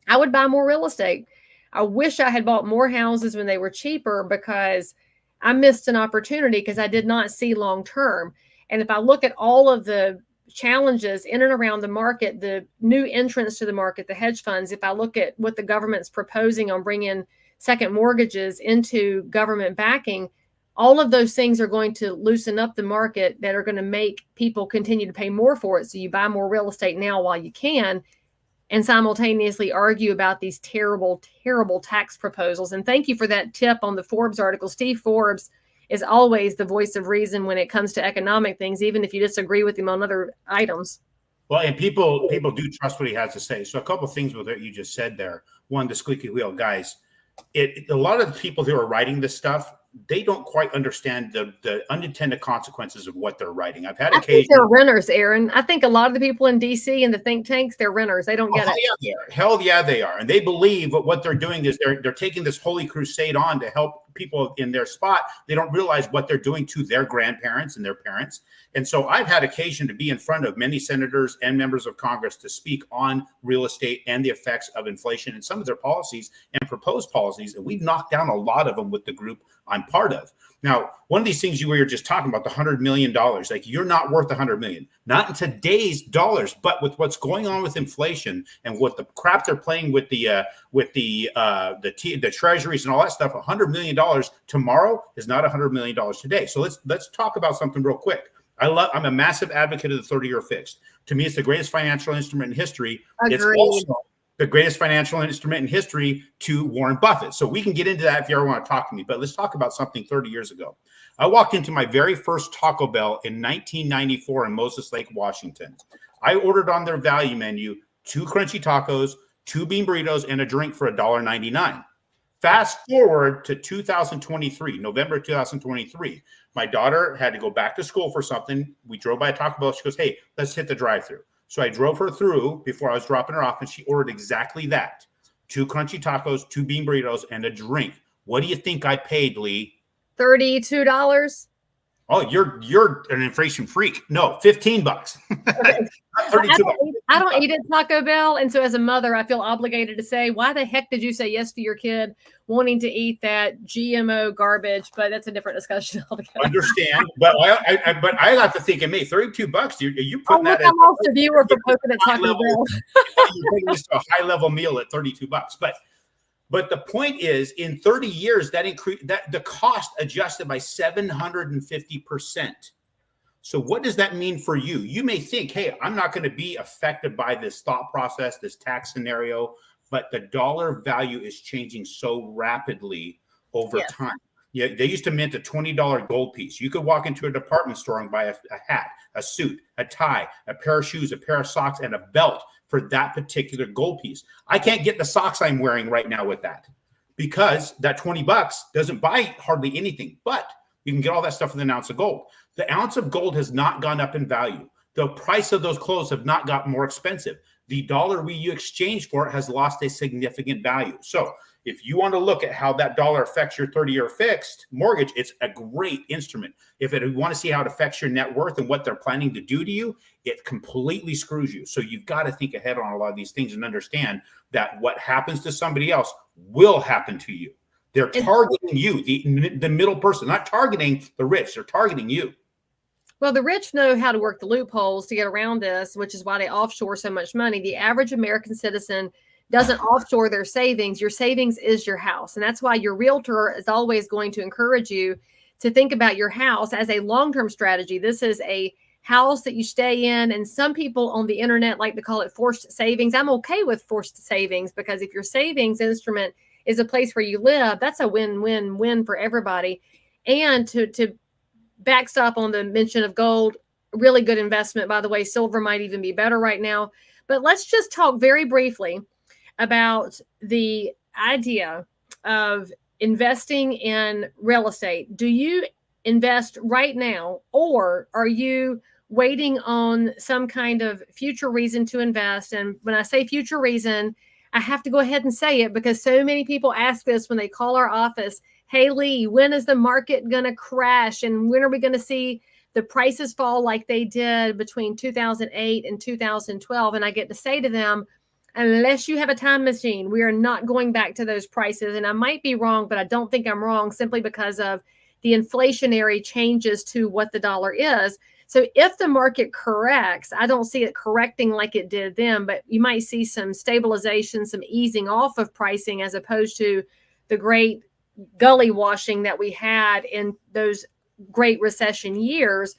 I would buy more real estate. I wish I had bought more houses when they were cheaper because I missed an opportunity because I did not see long term. And if I look at all of the challenges in and around the market, the new entrants to the market, the hedge funds, if I look at what the government's proposing on bringing second mortgages into government backing, all of those things are going to loosen up the market that are going to make people continue to pay more for it. So you buy more real estate now while you can, and simultaneously argue about these terrible, terrible tax proposals. And thank you for that tip on the Forbes article. Steve Forbes is always the voice of reason when it comes to economic things, even if you disagree with him on other items. Well, and people do trust what he has to say. So a couple of things with what you just said there. One, the squeaky wheel, guys. A lot of the people who are writing this stuff, they don't quite understand the unintended consequences of what they're writing. I've had occasion. They're renters, Aaron. I think a lot of the people in DC and the think tanks, they're renters. They don't get it. Yeah, they are. Hell yeah, they are. And they believe what they're doing is they're taking this holy crusade on to help people in their spot. They don't realize what they're doing to their grandparents and their parents. And so I've had occasion to be in front of many senators and members of Congress to speak on real estate and the effects of inflation and some of their policies and proposed policies. And we've knocked down a lot of them with the group I'm part of. Now, one of these things you were just talking about, the $100 million, like you're not worth $100 million, not in today's dollars, but with what's going on with inflation and what the crap they're playing with the treasuries and all that stuff, $100 million tomorrow is not $100 million today. So let's talk about something real quick. I'm a massive advocate of the 30-year fixed. To me, it's the greatest financial instrument in history. Agreed. It's also the greatest financial instrument in history to Warren Buffett. So we can get into that if you ever want to talk to me, but let's talk about something 30 years ago. I walked into my very first Taco Bell in 1994 in Moses Lake, Washington. I ordered on their value menu 2 crunchy tacos, 2 bean burritos, and a drink for $1.99. Fast forward to 2023, November 2023. My daughter had to go back to school for something. We drove by a Taco Bell. She goes, hey, let's hit the drive-thru. So I drove her through before I was dropping her off, and she ordered exactly that. 2 crunchy tacos, 2 bean burritos, and a drink. What do you think I paid, Lee? $32. Oh, you're an inflation freak. No, $15. Okay. I don't eat at Taco Bell. And so as a mother, I feel obligated to say, why the heck did you say yes to your kid wanting to eat that GMO garbage? But that's a different discussion altogether. Understand. But I got to thinking, hey, $32, you putting that I'm also a viewer for poking at Taco Bell. You're taking this to a high level meal at $32. But the point is, in 30 years, that increased, that the cost adjusted by 750%. So what does that mean for you? You may think, hey, I'm not going to be affected by this thought process, this tax scenario, but the dollar value is changing so rapidly over time. Yeah, they used to mint a $20 gold piece. You could walk into a department store and buy a hat, a suit, a tie, a pair of shoes, a pair of socks, and a belt for that particular gold piece. I can't get the socks I'm wearing right now with that because that $20 doesn't buy hardly anything, but you can get all that stuff with an ounce of gold. The ounce of gold has not gone up in value. The price of those clothes have not gotten more expensive. The dollar you exchange for it has lost a significant value. So if you want to look at how that dollar affects your 30-year fixed mortgage, it's a great instrument. If you want to see how it affects your net worth and what they're planning to do to you, it completely screws you. So you've got to think ahead on a lot of these things and understand that what happens to somebody else will happen to you. They're targeting you, the middle person, not targeting the rich. They're targeting you. Well, the rich know how to work the loopholes to get around this, which is why they offshore so much money. The average American citizen doesn't offshore their savings, your savings is your house. And that's why your realtor is always going to encourage you to think about your house as a long-term strategy. This is a house that you stay in. And some people on the internet like to call it forced savings. I'm okay with forced savings, because if your savings instrument is a place where you live, that's a win-win-win for everybody. And to backstop on the mention of gold, really good investment, by the way. Silver might even be better right now. But let's just talk very briefly about the idea of investing in real estate. Do you invest right now, or are you waiting on some kind of future reason to invest? And when I say future reason, I have to go ahead and say it, because so many people ask this when they call our office. Hey, Lee, when is the market going to crash? And when are we going to see the prices fall like they did between 2008 and 2012? And I get to say to them, unless you have a time machine, we are not going back to those prices. And I might be wrong, but I don't think I'm wrong, simply because of the inflationary changes to what the dollar is. So if the market corrects, I don't see it correcting like it did then, but you might see some stabilization, some easing off of pricing, as opposed to the great gully washing that we had in those great recession years.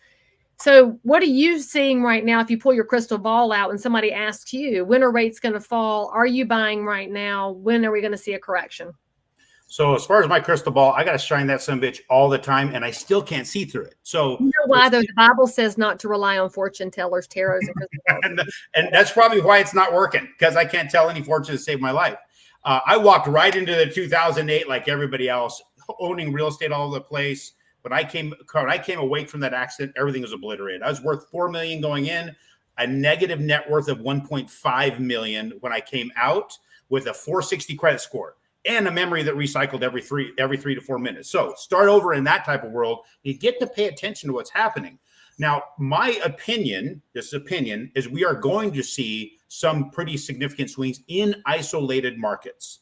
So what are you seeing right now? If you pull your crystal ball out and somebody asks you, when are rates going to fall? Are you buying right now? When are we going to see a correction? So as far as my crystal ball, I got to shine that son bitch all the time, and I still can't see through it. So you know why, though? The Bible says not to rely on fortune tellers, tarots, and crystal balls. and that's probably why it's not working, because I can't tell any fortune to save my life. I walked right into the 2008 like everybody else, owning real estate all over the place. When I came awake from that accident, everything was obliterated. I was worth $4 million going in, a negative net worth of $1.5 million when I came out, with a 460 credit score and a memory that recycled every 3 to 4 minutes. So start over in that type of world. You get to pay attention to what's happening. Now, my opinion, is we are going to see some pretty significant swings in isolated markets.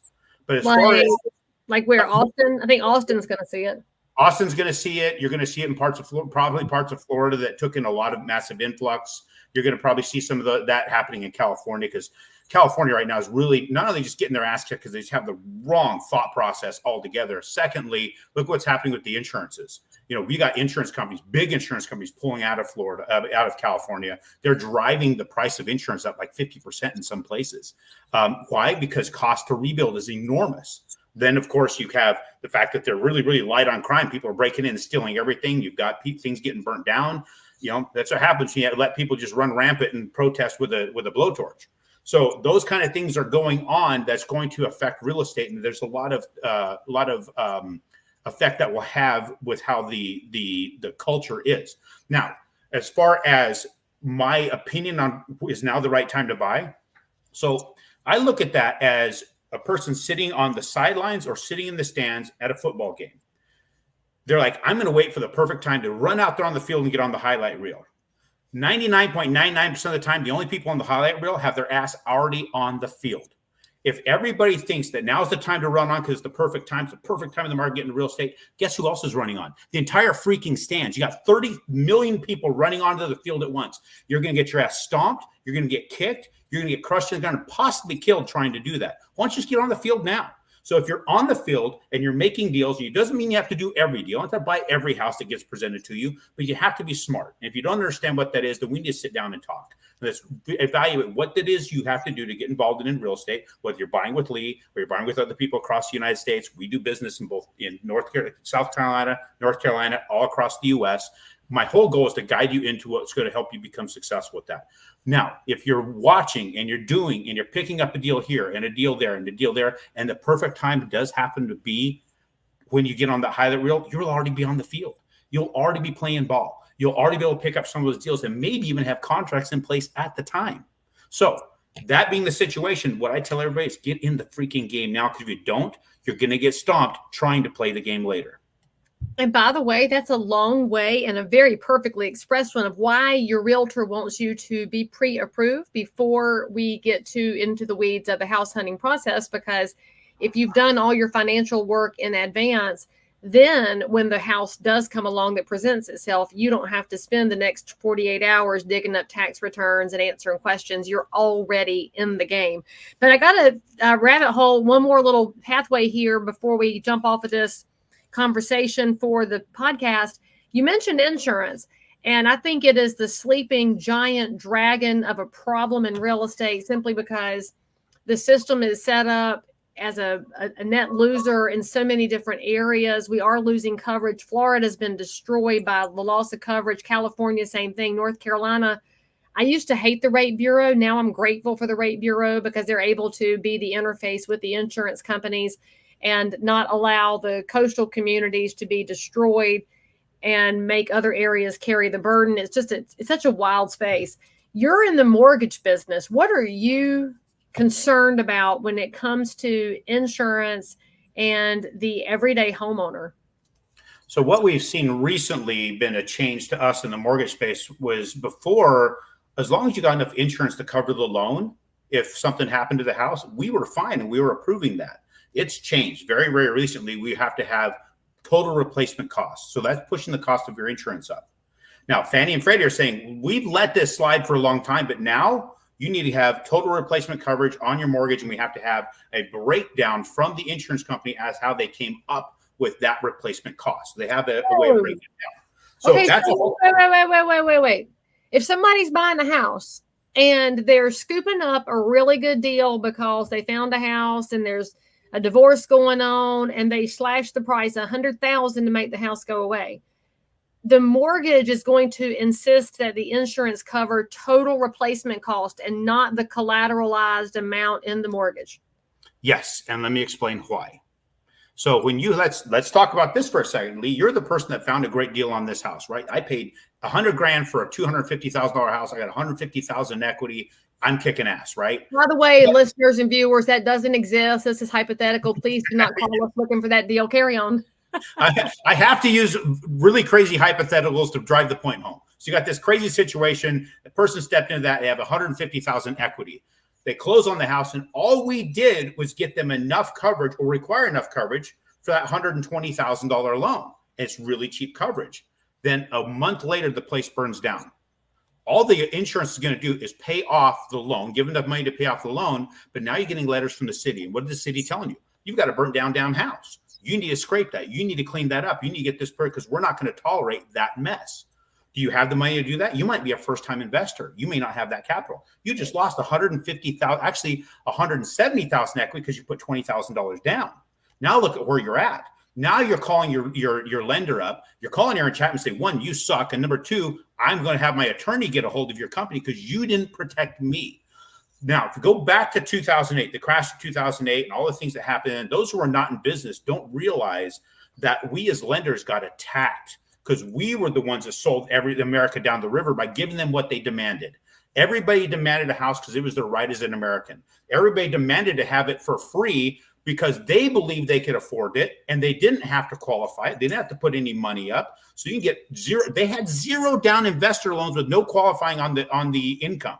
But as far as where Austin, I think Austin's going to see it. Austin's going to see it. You're going to see it in parts of Florida that took in a lot of massive influx. You're going to probably see some of that happening in California, because California right now is really not only just getting their ass kicked because they just have the wrong thought process altogether. Secondly, look what's happening with the insurances. We got insurance companies, big insurance companies, pulling out of Florida, out of California. They're driving the price of insurance up like 50% in some places. Why? Because cost to rebuild is enormous. Then, of course, you have the fact that they're really, really light on crime. People are breaking in and stealing everything. You've got things getting burnt down. That's what happens when you let people just run rampant and protest with a blowtorch. So those kind of things are going on. That's going to affect real estate, and there's a lot of effect that will have with how the culture is. Now, as far as my opinion on is now the right time to buy, so I look at that as a person sitting on the sidelines or sitting in the stands at a football game. They're like, I'm going to wait for the perfect time to run out there on the field and get on the highlight reel. 99.99% of the time, the only people on the highlight reel have their ass already on the field. If everybody thinks that now's the time to run on because it's the perfect time, it's the perfect time in the market getting real estate, guess who else is running on? The entire freaking stands. You got 30 million people running onto the field at once. You're going to get your ass stomped. You're going to get kicked. You're going to get crushed and going to possibly killed trying to do that. Why don't you just get on the field now? So if you're on the field and you're making deals, it doesn't mean you have to do every deal. You don't have to buy every house that gets presented to you, but you have to be smart. And if you don't understand what that is, then we need to sit down and talk. Let's evaluate what it is you have to do to get involved in real estate, whether you're buying with Lee or you're buying with other people across the United States. We do business in South Carolina, North Carolina, all across the U.S. My whole goal is to guide you into what's going to help you become successful with that. Now, if you're watching and you're doing and you're picking up a deal here and a deal there and a deal there, and the perfect time does happen to be when you get on the highlight reel, you'll already be on the field. You'll already be playing ball. You'll already be able to pick up some of those deals and maybe even have contracts in place at the time. So that being the situation, what I tell everybody is get in the freaking game now, because if you don't, you're going to get stomped trying to play the game later. And by the way, that's a long way and a very perfectly expressed one of why your realtor wants you to be pre-approved before we get into the weeds of the house hunting process. Because if you've done all your financial work in advance, Then when the house does come along that presents itself, you don't have to spend the next 48 hours digging up tax returns and answering questions. You're already in the game. But I got a rabbit hole, one more little pathway here before we jump off of this conversation for the podcast. You mentioned insurance, and I think it is the sleeping giant dragon of a problem in real estate, simply because the system is set up as a net loser in so many different areas. We are losing coverage. Florida has been destroyed by the loss of coverage. California, same thing. North Carolina. I used to hate the rate bureau. Now I'm grateful for the rate bureau because they're able to be the interface with the insurance companies and not allow the coastal communities to be destroyed and make other areas carry the burden. It's such a wild space. You're in the mortgage business. What are you concerned about when it comes to insurance and the everyday homeowner? So what we've seen recently been a change to us in the mortgage space was before, as long as you got enough insurance to cover the loan, if something happened to the house, we were fine and we were approving that. It's changed very, very recently. We have to have total replacement costs. So that's pushing the cost of your insurance up. Now, Fannie and Freddie are saying, we've let this slide for a long time, but now you need to have total replacement coverage on your mortgage, and we have to have a breakdown from the insurance company as how they came up with that replacement cost. They have a way of breaking it down. So okay, that's so wait. If somebody's buying a house and they're scooping up a really good deal because they found a house and there's a divorce going on and they slash the price $100,000 to make the house go away, the mortgage is going to insist that the insurance cover total replacement cost and not the collateralized amount in the mortgage. Yes, and let me explain why. So when you let's talk about this for a second, Lee. You're the person that found a great deal on this house, right? I paid $100,000 for a $250,000 house. I got $150,000 equity. I'm kicking ass, right? By the way, listeners and viewers, that doesn't exist. This is hypothetical. Please do not call us looking for that deal. Carry on. I have to use really crazy hypotheticals to drive the point home. So you got this crazy situation. The person stepped into that. They have 150,000 equity. They close on the house, and all we did was get them enough coverage or require enough coverage for that $120,000 loan. It's really cheap coverage. Then a month later, the place burns down. All the insurance is going to do is pay off the loan, give enough money to pay off the loan. But now you're getting letters from the city. And what is the city telling you? You've got a burnt down house. You need to scrape that. You need to clean that up. You need to get this per because we're not going to tolerate that mess. Do you have the money to do that? You might be a first-time investor. You may not have that capital. You just lost 150,000, actually 170,000 equity because you put $20,000 down. Now look at where you're at. Now you're calling your lender up. You're calling Aaron Chapman and say, one, you suck. And number two, I'm going to have my attorney get a hold of your company because you didn't protect me. Now, if you go back to 2008, the crash of 2008 and all the things that happened, those who are not in business don't realize that we as lenders got attacked because we were the ones that sold America down the river by giving them what they demanded. Everybody demanded a house because it was their right as an American. Everybody demanded to have it for free because they believed they could afford it and they didn't have to qualify. They didn't have to put any money up. So you can get zero. They had zero down investor loans with no qualifying on the income.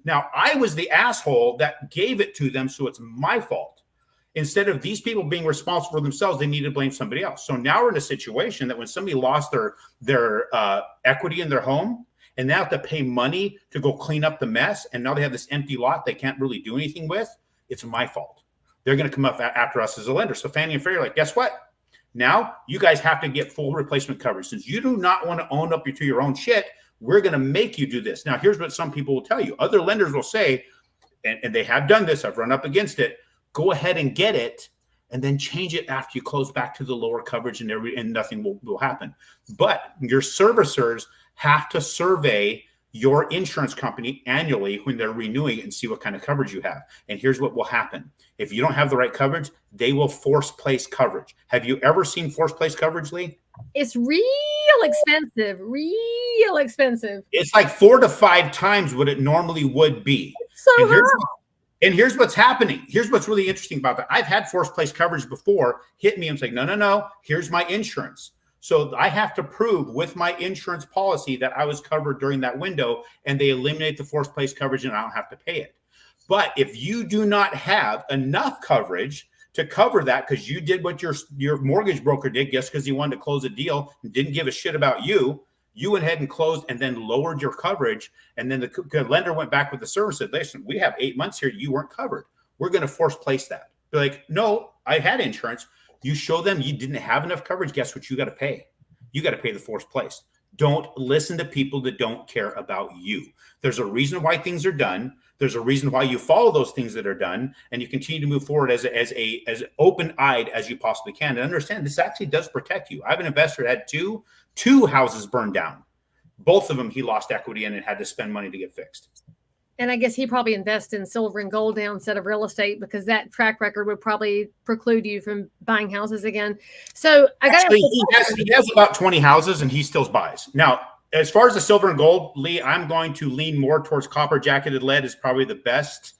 Now, I was the asshole that gave it to them, so it's my fault. Instead of these people being responsible for themselves, they need to blame somebody else. So now we're in a situation that when somebody lost their equity in their home and they have to pay money to go clean up the mess, and now they have this empty lot they can't really do anything with, it's my fault. They're going to come up after us as a lender. So Fannie and Freddie are like, guess what? Now you guys have to get full replacement coverage. Since you do not want to own up to your own shit, we're going to make you do this. Now, here's what some people will tell you. Other lenders will say, and they have done this, I've run up against it, go ahead and get it and then change it after you close back to the lower coverage and nothing will happen. But your servicers have to survey your insurance company annually when they're renewing it and see what kind of coverage you have. And here's what will happen. If you don't have the right coverage, they will force place coverage. Have you ever seen force place coverage, Lee? It's real expensive. It's like 4 to 5 times what it normally would be. And here's what's happening. Here's what's really interesting about that. I've had forced place coverage before hit me and say, no, here's my insurance. So I have to prove with my insurance policy that I was covered during that window, and they eliminate the forced place coverage and I don't have to pay it. But if you do not have enough coverage, to cover that because you did what your mortgage broker did, just because he wanted to close a deal and didn't give a shit about you. You went ahead and closed and then lowered your coverage. And then the lender went back with the service and said, listen, we have 8 months here. You weren't covered. We're going to force place that. Be like, no, I had insurance. You show them you didn't have enough coverage. Guess what? You got to pay. You got to pay the forced place. Don't listen to people that don't care about you. There's a reason why things are done. There's a reason why you follow those things that are done, and you continue to move forward as open-eyed as you possibly can. And understand this actually does protect you. I have an investor that had two houses burned down. Both of them he lost equity in and had to spend money to get fixed. And I guess he probably invests in silver and gold now instead of real estate, because that track record would probably preclude you from buying houses again. So I got he has about 20 houses and he still buys. Now, as far as the silver and gold, Lee, I'm going to lean more towards copper jacketed lead is probably the best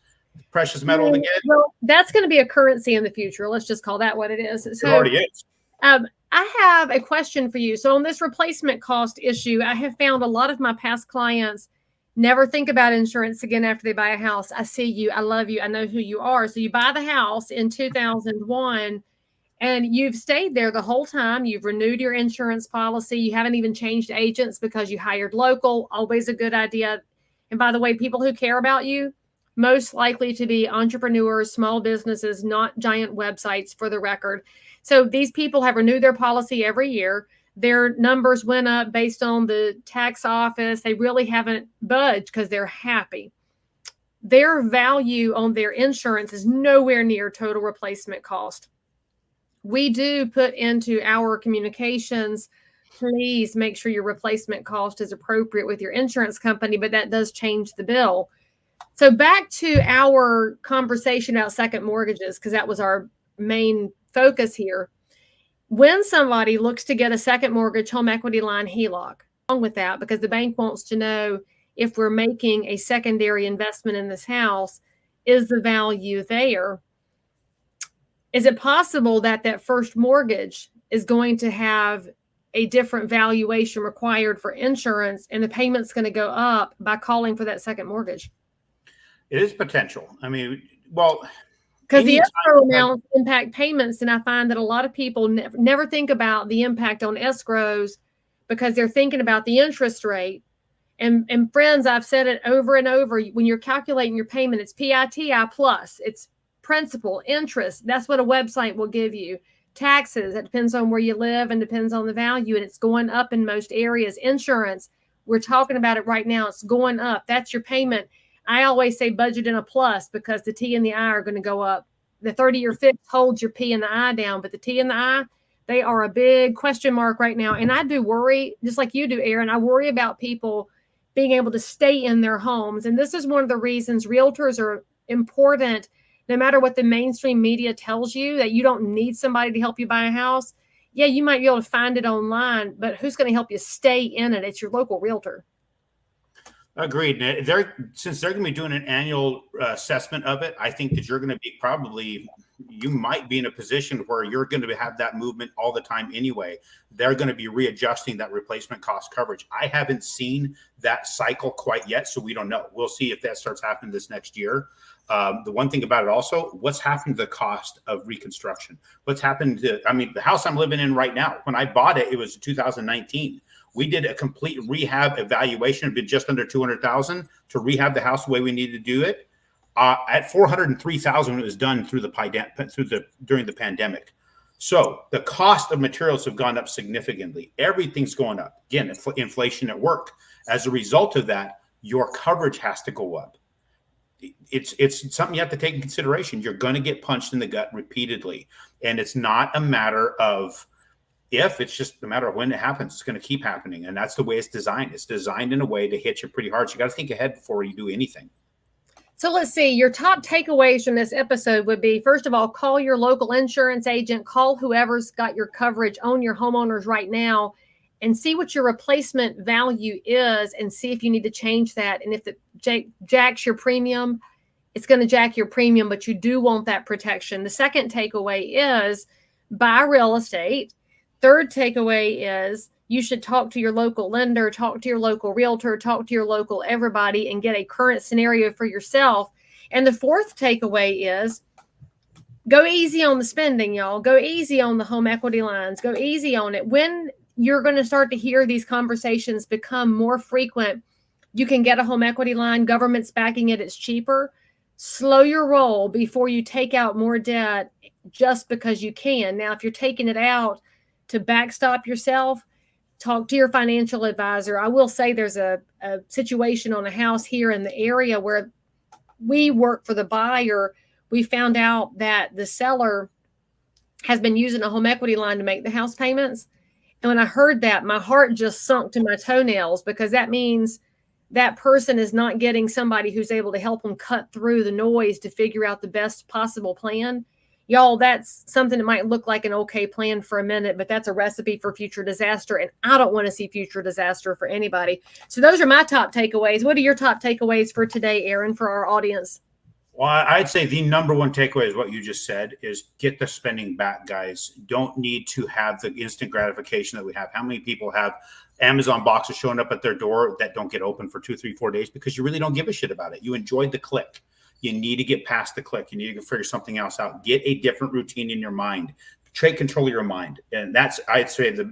precious metal to get. Well, that's going to be a currency in the future. Let's just call that what it is. So, it already is. I have a question for you. So on this replacement cost issue, I have found a lot of my past clients never think about insurance again after they buy a house. I see you. I love you. I know who you are. So you buy the house in 2001 and you've stayed there the whole time. You've renewed your insurance policy. You haven't even changed agents because you hired local. Always a good idea. And by the way, people who care about you, most likely to be entrepreneurs, small businesses, not giant websites, for the record. So these people have renewed their policy every year. Their numbers went up based on the tax office. They really haven't budged because they're happy. Their value on their insurance is nowhere near total replacement cost. We do put into our communications, please make sure your replacement cost is appropriate with your insurance company, but that does change the bill. So back to our conversation about second mortgages, because that was our main focus here. When somebody looks to get a second mortgage, home equity line, HELOC, along with that, because the bank wants to know if we're making a secondary investment in this house, is the value there? Is it possible that that first mortgage is going to have a different valuation required for insurance and the payment's going to go up by calling for that second mortgage? It is potential. I mean, well, because the escrow amounts impact payments, and I find that a lot of people never think about the impact on escrows because they're thinking about the interest rate. And friends, I've said it over and over. When you're calculating your payment, it's PITI plus. It's principal, interest. That's what a website will give you. Taxes, it depends on where you live and depends on the value, and it's going up in most areas. Insurance, we're talking about it right now. It's going up. That's your payment. I always say budget in a plus because the T and the I are going to go up. The 30-year fix holds your P and the I down, but the T and the I, they are a big question mark right now. And I do worry, just like you do, Aaron, I worry about people being able to stay in their homes. And this is one of the reasons realtors are important, no matter what the mainstream media tells you, that you don't need somebody to help you buy a house. Yeah, you might be able to find it online, but who's going to help you stay in it? It's your local realtor. Agreed. Since they're going to be doing an annual assessment of it, I think that you're going to be you might be in a position where you're going to have that movement all the time anyway. They're going to be readjusting that replacement cost coverage. I haven't seen that cycle quite yet, so we don't know. We'll see if that starts happening this next year. The one thing about it also, what's happened to the cost of reconstruction? What's happened to, the house I'm living in right now, when I bought it, it was 2019. We did a complete rehab evaluation. It'd been just under $200,000 to rehab the house the way we needed to do it. At $403,000, when it was done during the pandemic. So the cost of materials have gone up significantly. Everything's going up. Again, inflation at work. As a result of that, your coverage has to go up. It's something you have to take in consideration. You're going to get punched in the gut repeatedly, and it's not a matter of if, it's just a matter of when it happens. It's going to keep happening, and that's the way it's designed. It's designed in a way to hit you pretty hard. So you got to think ahead before you do anything. So let's see, your top takeaways from this episode would be, first of all, call your local insurance agent, call whoever's got your coverage on your homeowners right now, and see what your replacement value is and see if you need to change that. And if it jacks your premium, it's going to jack your premium, but you do want that protection. The second takeaway is buy real estate. Third takeaway is you should talk to your local lender, talk to your local realtor, talk to your local everybody, and get a current scenario for yourself. And the fourth takeaway is Go easy on the spending, y'all. Go easy on the home equity lines. Go easy on it. When you're going to start to hear these conversations become more frequent, you can get a home equity line. Government's backing it. It's cheaper. Slow your roll before you take out more debt just because you can. Now, if you're taking it out to backstop yourself, talk to your financial advisor. I will say there's a situation on a house here in the area where we work for the buyer. We found out that the seller has been using a home equity line to make the house payments. And when I heard that, my heart just sunk to my toenails, because that means that person is not getting somebody who's able to help them cut through the noise to figure out the best possible plan. Y'all, that's something that might look like an okay plan for a minute, but that's a recipe for future disaster. And I don't want to see future disaster for anybody. So those are my top takeaways. What are your top takeaways for today, Aaron, for our audience? Well, I'd say the number one takeaway is what you just said, is get the spending back, guys. Don't need to have the instant gratification that we have. How many people have Amazon boxes showing up at their door that don't get open for 2, 3, 4 days because you really don't give a shit about it? You enjoyed the click. You need to get past the click. You need to figure something else out. Get a different routine in your mind. Take control of your mind. And that's, I'd say, the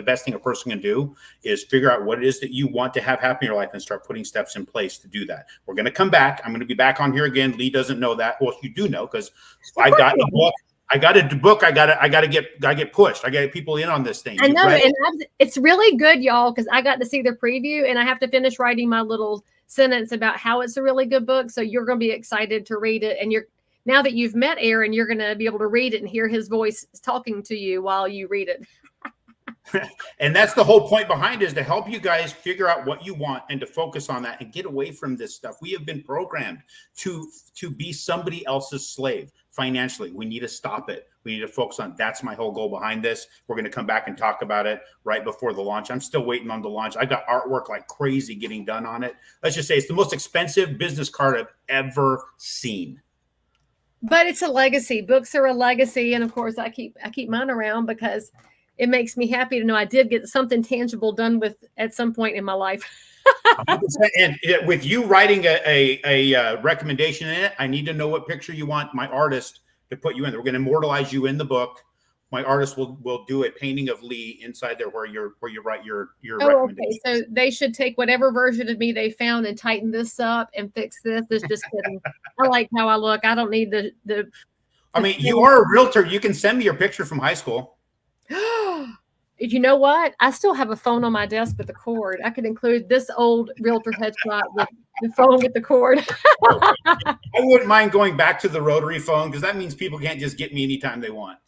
best thing a person can do is figure out what it is that you want to have happen in your life and start putting steps in place to do that. We're going to come back. I'm going to be back on here again. Lee doesn't know that. Well, you do know, because I got a book. I got a book. I got to get pushed. I got to get people in on this thing. I know. And it's really good, y'all, because I got to see the preview and I have to finish writing my little sentence about how it's a really good book. So you're going to be excited to read it. And now that you've met Aaron, you're going to be able to read it and hear his voice talking to you while you read it. And that's the whole point behind it, is to help you guys figure out what you want and to focus on that and get away from this stuff. We have been programmed to be somebody else's slave financially. We need to stop it. We need to focus on, that's my whole goal behind this. We're going to come back and talk about it right before the launch. I'm still waiting on the launch. I got artwork like crazy getting done on it. Let's just say it's the most expensive business card I've ever seen. But it's a legacy. Books are a legacy. And of course, I keep mine around because it makes me happy to know I did get something tangible done with at some point in my life. And with you writing a recommendation in it, I need to know what picture you want my artist to put you in. We're going to immortalize you in the book. My artist will do a painting of Lee inside there where you write your recommendation. Okay. So they should take whatever version of me they found and tighten this up and fix this. This just kidding. I like how I look. I don't need the I mean, you are a realtor. You can send me your picture from high school. You know what? I still have a phone on my desk with the cord. I could include this old realtor headshot with the phone with the cord. I wouldn't mind going back to the rotary phone, because that means people can't just get me anytime they want.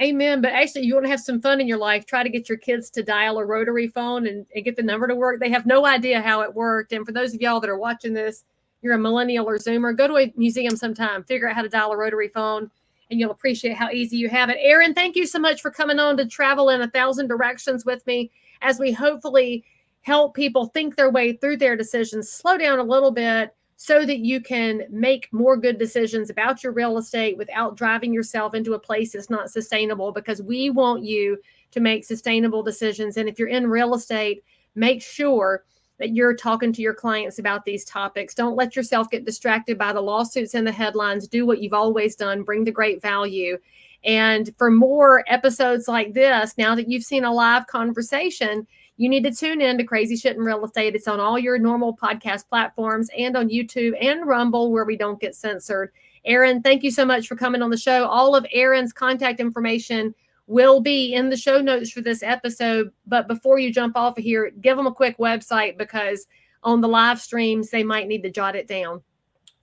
Amen. But actually, you want to have some fun in your life, try to get your kids to dial a rotary phone and get the number to work. They have no idea how it worked. And for those of y'all that are watching this, you're a millennial or Zoomer, go to a museum sometime, figure out how to dial a rotary phone, and you'll appreciate how easy you have it. Aaron, thank you so much for coming on to travel in 1,000 directions with me as we hopefully help people think their way through their decisions, slow down a little bit so that you can make more good decisions about your real estate without driving yourself into a place that's not sustainable, because we want you to make sustainable decisions. And if you're in real estate, make sure that you're talking to your clients about these topics. Don't let yourself get distracted by the lawsuits and the headlines. Do what you've always done. Bring the great value. And for more episodes like this, now that you've seen a live conversation, you need to tune in to Crazy Shit in Real Estate. It's on all your normal podcast platforms and on YouTube and Rumble, where we don't get censored. Aaron, thank you so much for coming on the show. All of Aaron's contact information will be in the show notes for this episode. But before you jump off of here, give them a quick website, because on the live streams, they might need to jot it down.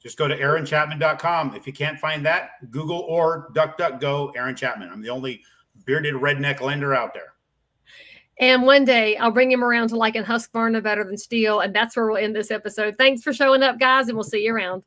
Just go to aaronchapman.com. If you can't find that, Google or DuckDuckGo Aaron Chapman. I'm the only bearded redneck lender out there. And one day I'll bring him around to liking Husqvarna better than Steel. And that's where we'll end this episode. Thanks for showing up, guys, and we'll see you around.